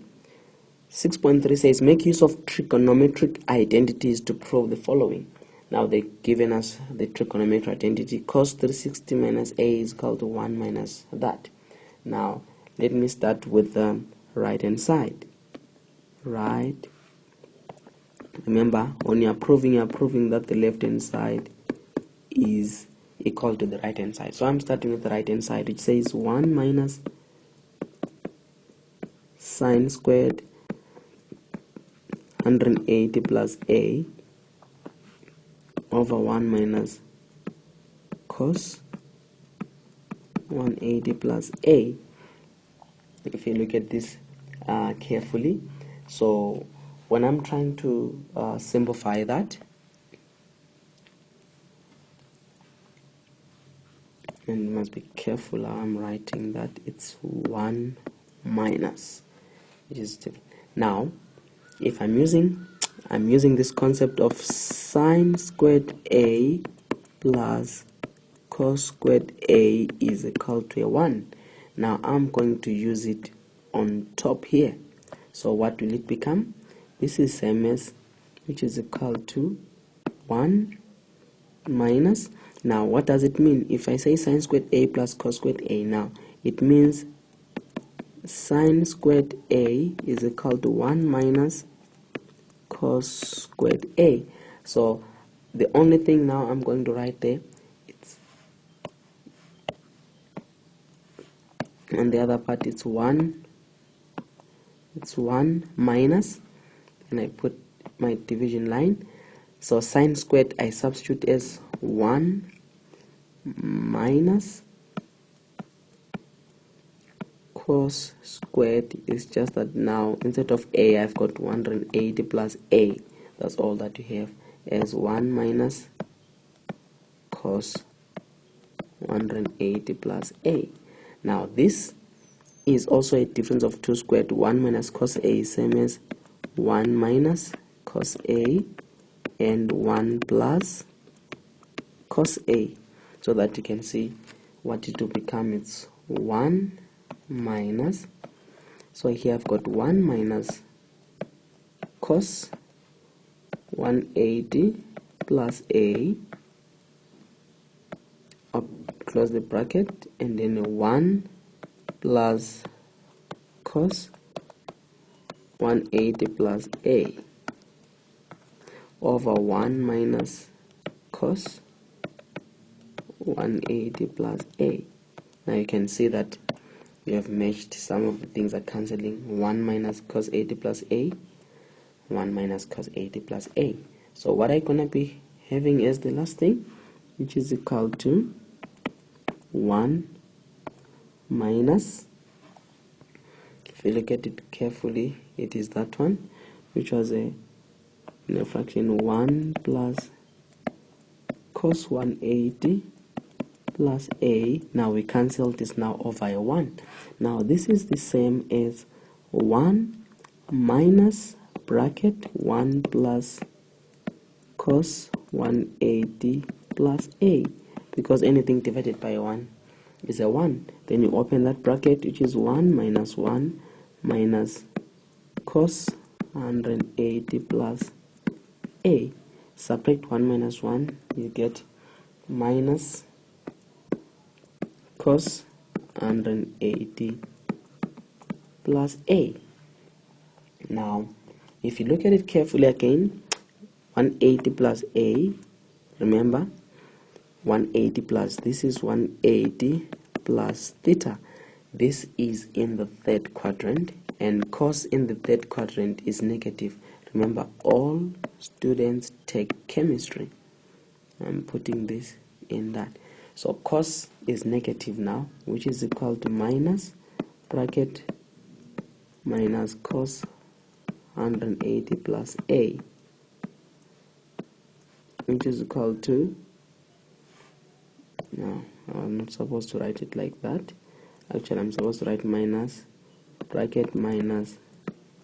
6.3 says make use of trigonometric identities to prove the following. Now they've given us the trigonometric identity, cos 360 minus a is equal to 1 minus that. Now let me start with the right hand side. Right. Remember, when you're proving that the left hand side is equal to the right hand side. So I'm starting with the right hand side, which says 1 minus sine squared 180 plus a over 1 minus cos 180 plus a. If you look at this carefully, so when I'm trying to simplify that, and you must be careful how I'm writing that, it's 1 minus, which is different. Now if I'm using this concept of sine squared a plus cos squared a is equal to a 1. Now I'm going to use it on top here. So what will it become? This is same as, which is equal to 1 minus. Now what does it mean if I say sine squared a plus cos squared a? Now it means sine squared a is equal to 1 minus cos squared a. So the only thing now I'm going to write there, it's on the other part, it's 1 minus, and I put my division line. So sine squared I substitute as 1 minus cos squared is just that now instead of a I've got 180 plus a. That's all that you have, as 1 minus cos 180 plus a. Now this is also a difference of 2 squared. 1 minus cos a is same as 1 minus cos a and 1 plus cos a, so that you can see what it will become. It's 1 minus, so here I've got 1 minus cos 180 plus a, up, close the bracket, and then 1 plus cos 180 plus a over 1 minus cos 180 plus a. Now you can see that we have matched. Some of the things are cancelling. 1 minus cos 80 plus a, 1 minus cos 80 plus a. So what I'm gonna be having as the last thing, which is equal to 1 minus, if you look at it carefully, it is that one, which was a fraction 1 plus cos 180 plus a. Now we cancel this now over a 1. Now this is the same as 1 minus bracket 1 plus cos 180 plus a, because anything divided by 1 is a 1. Then you open that bracket, which is 1 minus cos 180 plus a. Subtract 1 minus 1, you get minus cos 180 plus a. Now if you look at it carefully again, 180 plus a, remember 180 plus, this is 180 plus theta. This is in the third quadrant, and cos in the third quadrant is negative. Remember, all students take chemistry. I'm putting this in that. So cos is negative now, which is equal to minus bracket minus cos 180 plus a, which is equal to, no, I'm not supposed to write it like that. Actually, I'm supposed to write minus bracket minus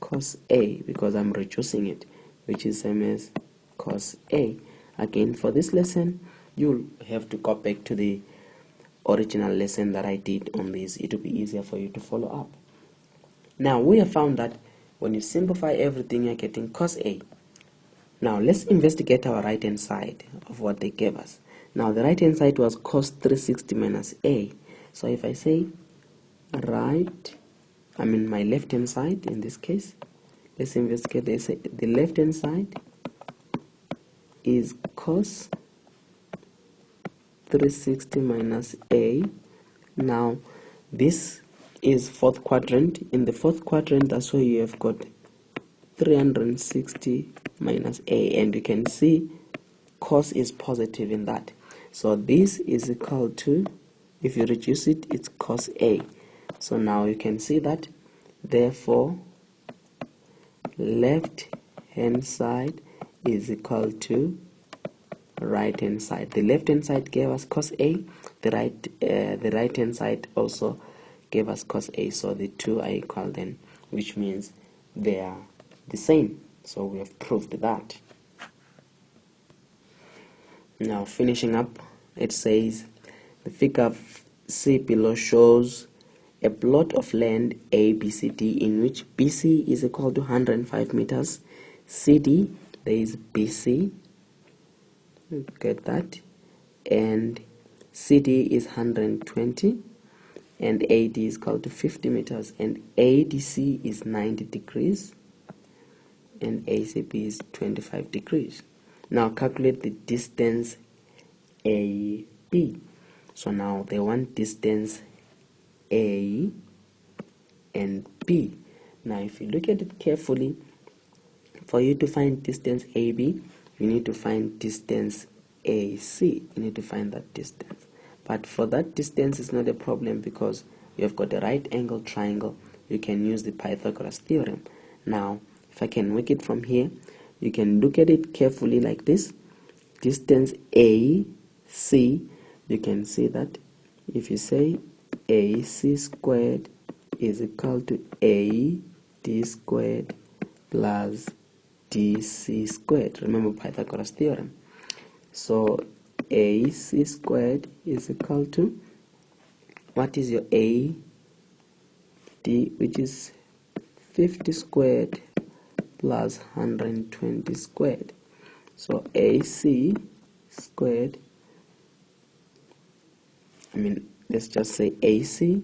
cos a, because I'm reducing it, which is same as cos a. Again, for this lesson, you'll have to go back to the original lesson that I did on this. It will be easier for you to follow up. Now, we have found that when you simplify everything, you're getting cos a. Now, let's investigate our right-hand side of what they gave us. Now, the right-hand side was cos 360 minus a. So, if I say my left-hand side in this case, let's investigate. They say the left-hand side is cos 360 minus a. Now, this is fourth quadrant. In the fourth quadrant, that's where you have got 360 minus a, and you can see cos is positive in that. So this is equal to, if you reduce it, it's cos a. So now you can see that, therefore left hand side is equal to right hand side. The left hand side gave us cos a, the right hand side also gave us cos A, so the two are equal then, which means they are the same. So we have proved that. Now finishing up, it says the figure C below shows a plot of land ABCD in which BC is equal to 105 meters, CD, there is BC, get that, and CD is 120, and AD is equal to 50 meters, and ADC is 90 degrees, and ACB is 25 degrees. Now calculate the distance AB. So now they want distance A and B. Now if you look at it carefully, for you to find distance AB, you need to find distance AC. You need to find that distance. But for that distance, it's not a problem because you have got a right angle triangle. You can use the Pythagoras theorem. Now, if I can work it from here, you can look at it carefully like this. Distance AC, you can see that if you say AC squared is equal to AD squared plus DC squared. Remember Pythagoras theorem. So AC squared is equal to, what is your AD, which is 50 squared plus 120 squared. So AC squared, let's just say AC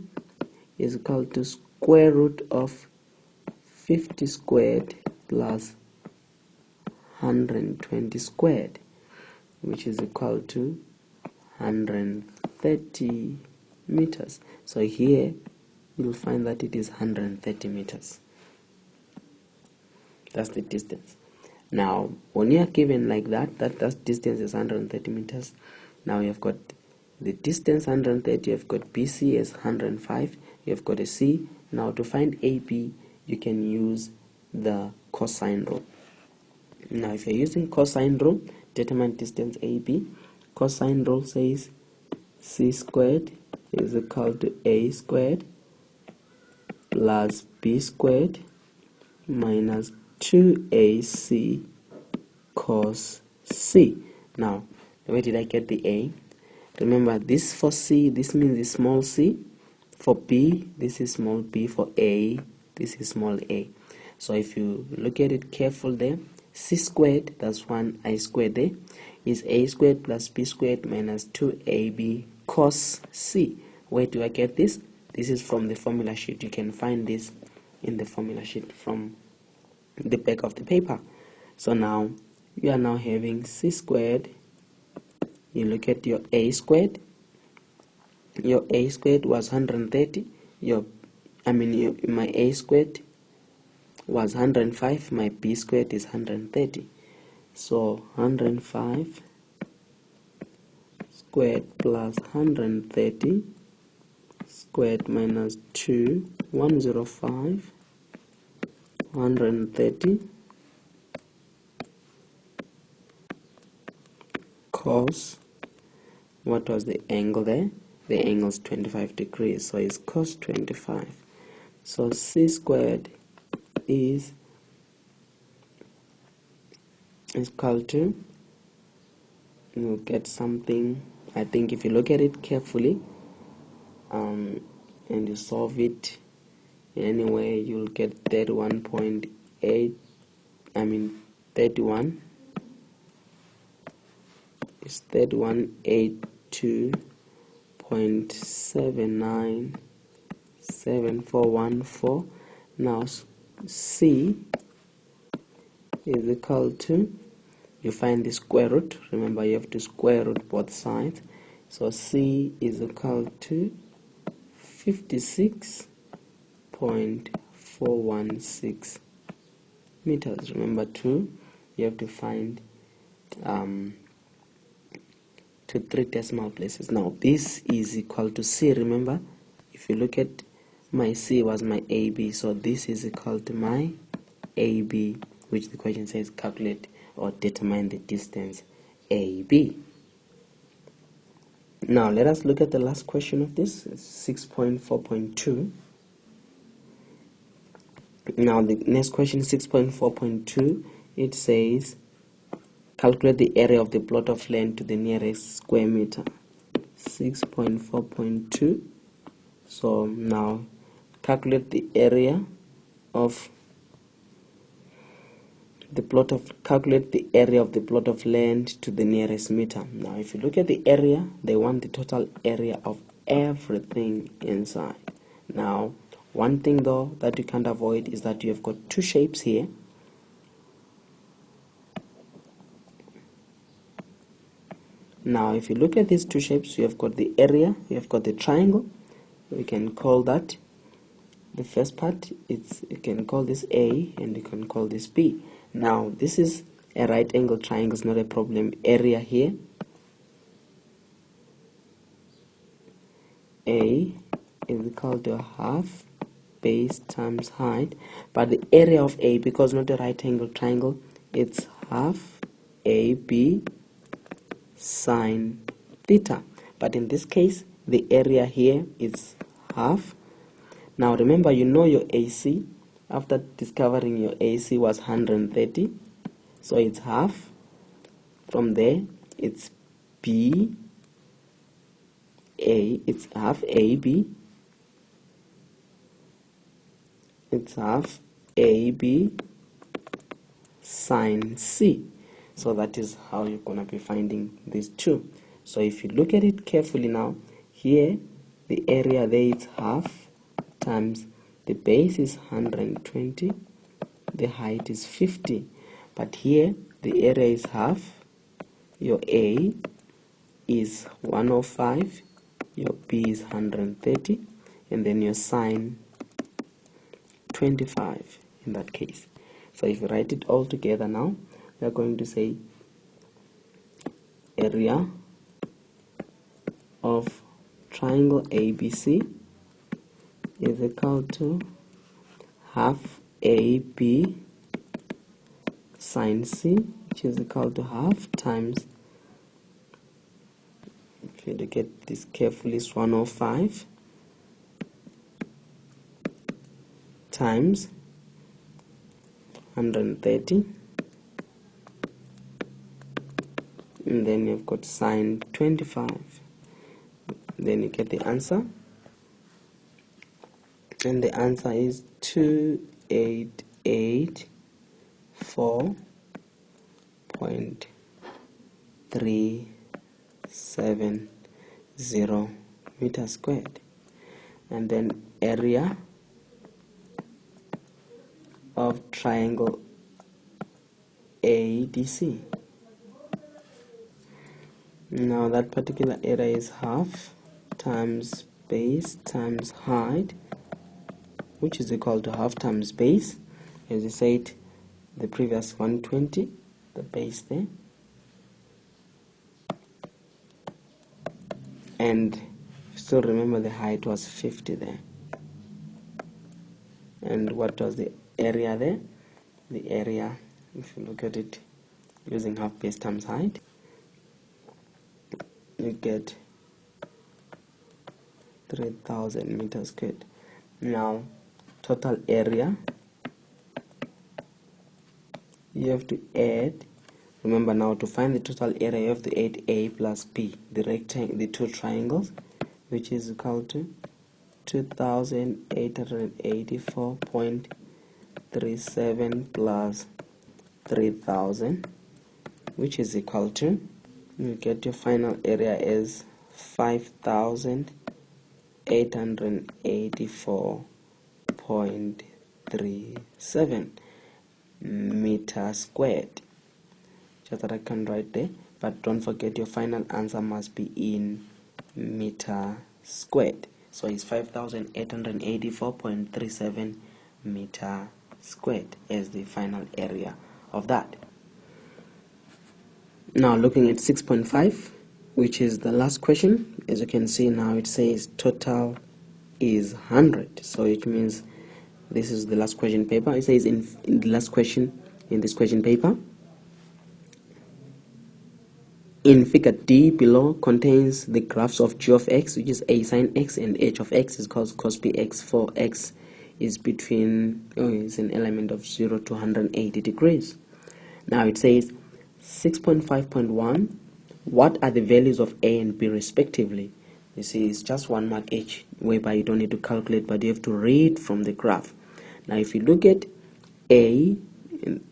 is equal to square root of 50 squared plus 120 squared, which is equal to 130 meters. So here you'll find that it is 130 meters. That's the distance. Now when you are given like that distance is 130 meters. Now you've got the distance 130, you've got BC as 105, you've got a C. Now to find AB, you can use the cosine rule. Now if you're using cosine rule, determine distance AB. Cosine rule says C squared is equal to A squared plus B squared minus 2AC cos C. Now, where did I get the A? Remember, this for C, this means the small c. For B, this is small b. For A, this is small a. So if you look at it careful there, C squared, that's 1I squared there, is A squared plus B squared minus 2AB cos C. Where do I get this? This is from the formula sheet. You can find this in the formula sheet from the back of the paper. So now you are now having C squared. You look at your A squared. Your A squared was 130. My A squared was 105. My B squared is 130. So 105 squared plus 130 squared minus 2, 105, 130 cos, what was the angle there? The angle is 25 degrees, so it's cos 25. So C squared is equal to, you'll get something, I think if you look at it carefully and you solve it in any way, you'll get 31.8, 31 is 3182.797414. Now C is equal to, you find the square root. Remember, you have to square root both sides. So C is equal to 56.416 meters. Remember, you have to find to 3 decimal places. Now this is equal to C. Remember, if you look at my C was my AB, so this is equal to my AB, which the question says calculate or determine the distance AB. Now let us look at the last question of this. It's 6.4.2. Now the next question, 6.4.2, it says calculate the area of the plot of land to the nearest square meter. 6.4.2. So now calculate the area of the plot of land to the nearest meter. Now if you look at the area, they want the total area of everything inside. Now one thing though that you can't avoid is that you have got two shapes here. Now if you look at these two shapes, you have got the area, you have got the triangle. We can call that the first part. You can call this A and you can call this B. Now this is a right angle triangle, it's not a problem. Area here, A is equal to half base times height, but the area of A, because not a right angle triangle, it's half AB sine theta. But in this case, the area here is half. Now remember, you know your AC. After discovering your AC was 130, so it's half. From there, it's B A, it's half AB. It's half AB sine C. So that is how you're gonna be finding these two. So if you look at it carefully now, here the area there is half times the base is 120, the height is 50, but here the area is half, your A is 105, your B is 130, and then your sine 25 in that case. So if you write it all together now, we are going to say area of triangle ABC is equal to half AB sine C, which is equal to half times, if you look at this carefully, it's 105 times 130, and then you've got sine 25. Then you get the answer, and the answer is 2884.370 meters squared. And then area of triangle ADC. Now that particular area is half times base times height, which is equal to half times base, as I said, the previous 120, the base there, and still remember the height was 50 there. And what was the area there? The area, if you look at it using half base times height, you get 3000 meters squared. Now total area, you have to add, remember now to find the total area you have to add A plus B, the rectangle, the two triangles, which is equal to 2884.37 plus 3000, which is equal to, you get your final area is 5884.37 meter squared. Just that I can write there, but don't forget your final answer must be in meter squared. So it's 5884.37 meter squared as the final area of that. Now looking at 6.5, which is the last question, as you can see now it says total is 100. So it means this is the last question paper. It says in the last question in this question paper, in figure D below contains the graphs of g of x, which is a sine x, and h of x is cos bx, for x is between is an element of 0 to 180 degrees. Now it says 6.5.1, what are the values of a and b respectively? This is just 1 mark each, whereby you don't need to calculate, but you have to read from the graph. Now if you look at a,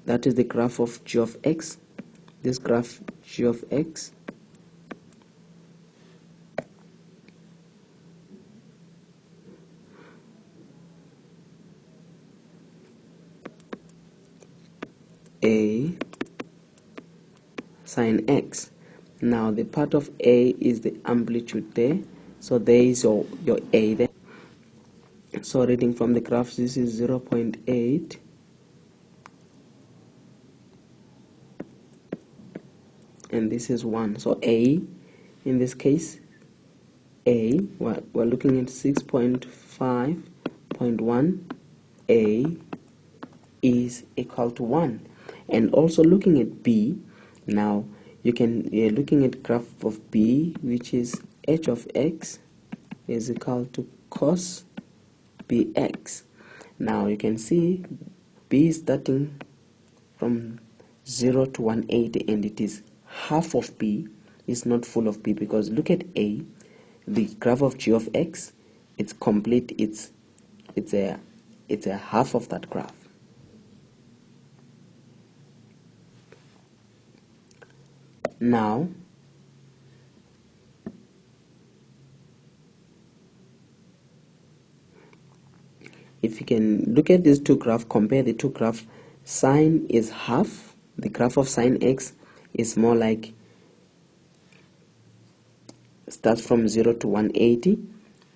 that is the graph of g of x, this graph g of x, a sine x. Now the part of a is the amplitude there, so there is your a there. So reading from the graph, this is 0.8, and this is 1. So a, in this case, a, we're looking at 6.5.1, a is equal to 1. And also looking at b, now you're looking at graph of b, which is h of x is equal to cos bx. Now you can see b is starting from 0 to 180, and it is half of b, is not full of b, because look at a, the graph of g of x, it's complete, it's a half of that graph. Now if you can look at these two graphs, compare the two graphs, sine is half, the graph of sine x is more like starts from 0 to 180,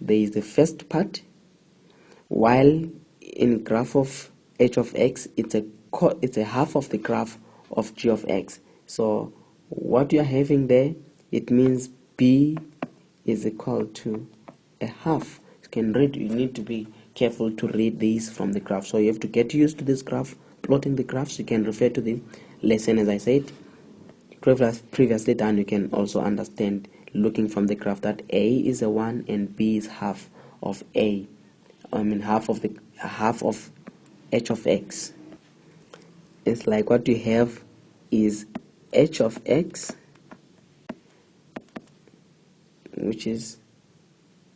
there is the first part, while in graph of h of x, it's a half of the graph of g of x. So what you are having there, it means b is equal to a half. You can read, you need to be careful to read these from the graph, so you have to get used to this graph, plotting the graphs. You can refer to the lesson, as I said previously done. You can also understand looking from the graph that a is a 1 and b is half of a, half of h of x. It's like what you have is h of x, which is,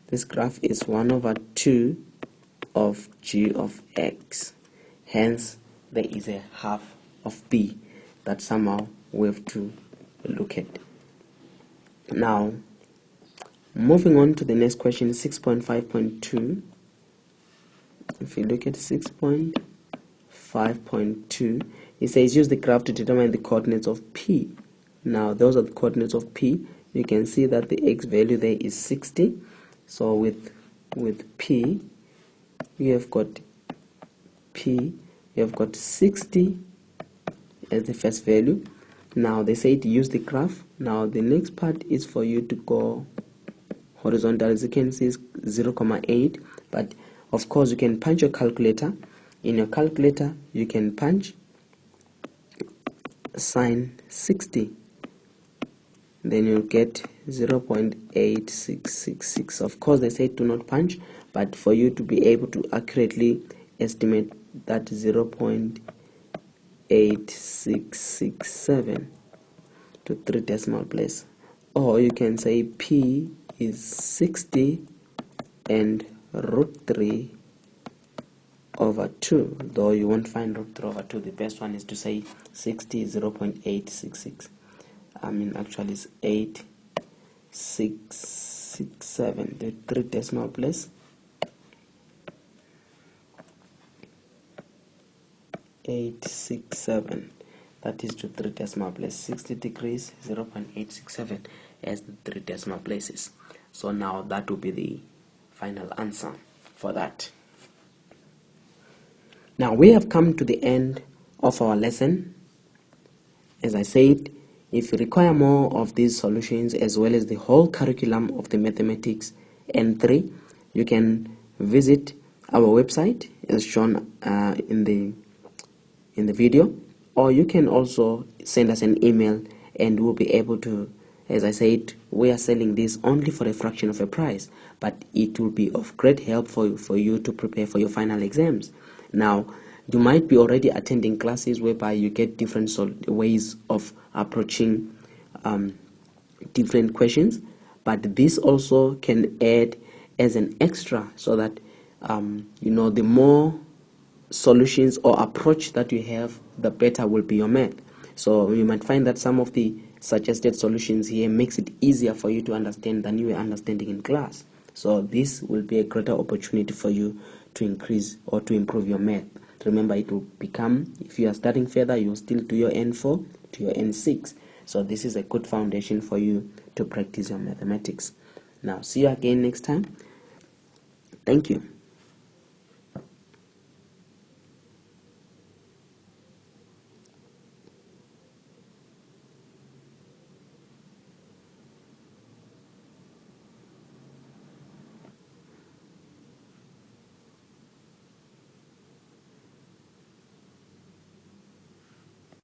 this graph is 1 over 2 of g of x, hence there is a half of b that somehow we have to look at. Now moving on to the next question, 6.5.2. if you look at 6.5.2, it says use the graph to determine the coordinates of p. Now those are the coordinates of p. You can see that the x value there is 60, so with p you have got 60 as the first value. Now they say to use the graph. Now the next part is for you to go horizontal. As you can see, 0.8, but of course you can punch your calculator. In your calculator you can punch sine 60, then you'll get 0.8666. Of course they say do not punch, but for you to be able to accurately estimate that 0.8667 to 3 decimal place. Or you can say p is 60 and root 3 over 2, though you won't find root 3 over 2. The best one is to say 60 is 0.866. Actually it's 8667, the 3 decimal place. 867, that is to 3 decimal place. 60 degrees, 0.867 as the 3 decimal places. So now that will be the final answer for that. Now we have come to the end of our lesson. As I said, if you require more of these solutions as well as the whole curriculum of the mathematics N3, you can visit our website as shown in the video, or you can also send us an email and we'll be able to as I said, we are selling this only for a fraction of a price, but it will be of great help for you to prepare for your final exams. Now, you might be already attending classes whereby you get different ways of approaching different questions, but this also can add as an extra, so that the more solutions or approach that you have, the better will be your math. So you might find that some of the suggested solutions here makes it easier for you to understand than you were understanding in class. So this will be a greater opportunity for you to increase or to improve your math. Remember, it will become, if you are starting further, you will still do your N4 to your N6. So this is a good foundation for you to practice your mathematics. Now, see you again next time. Thank you.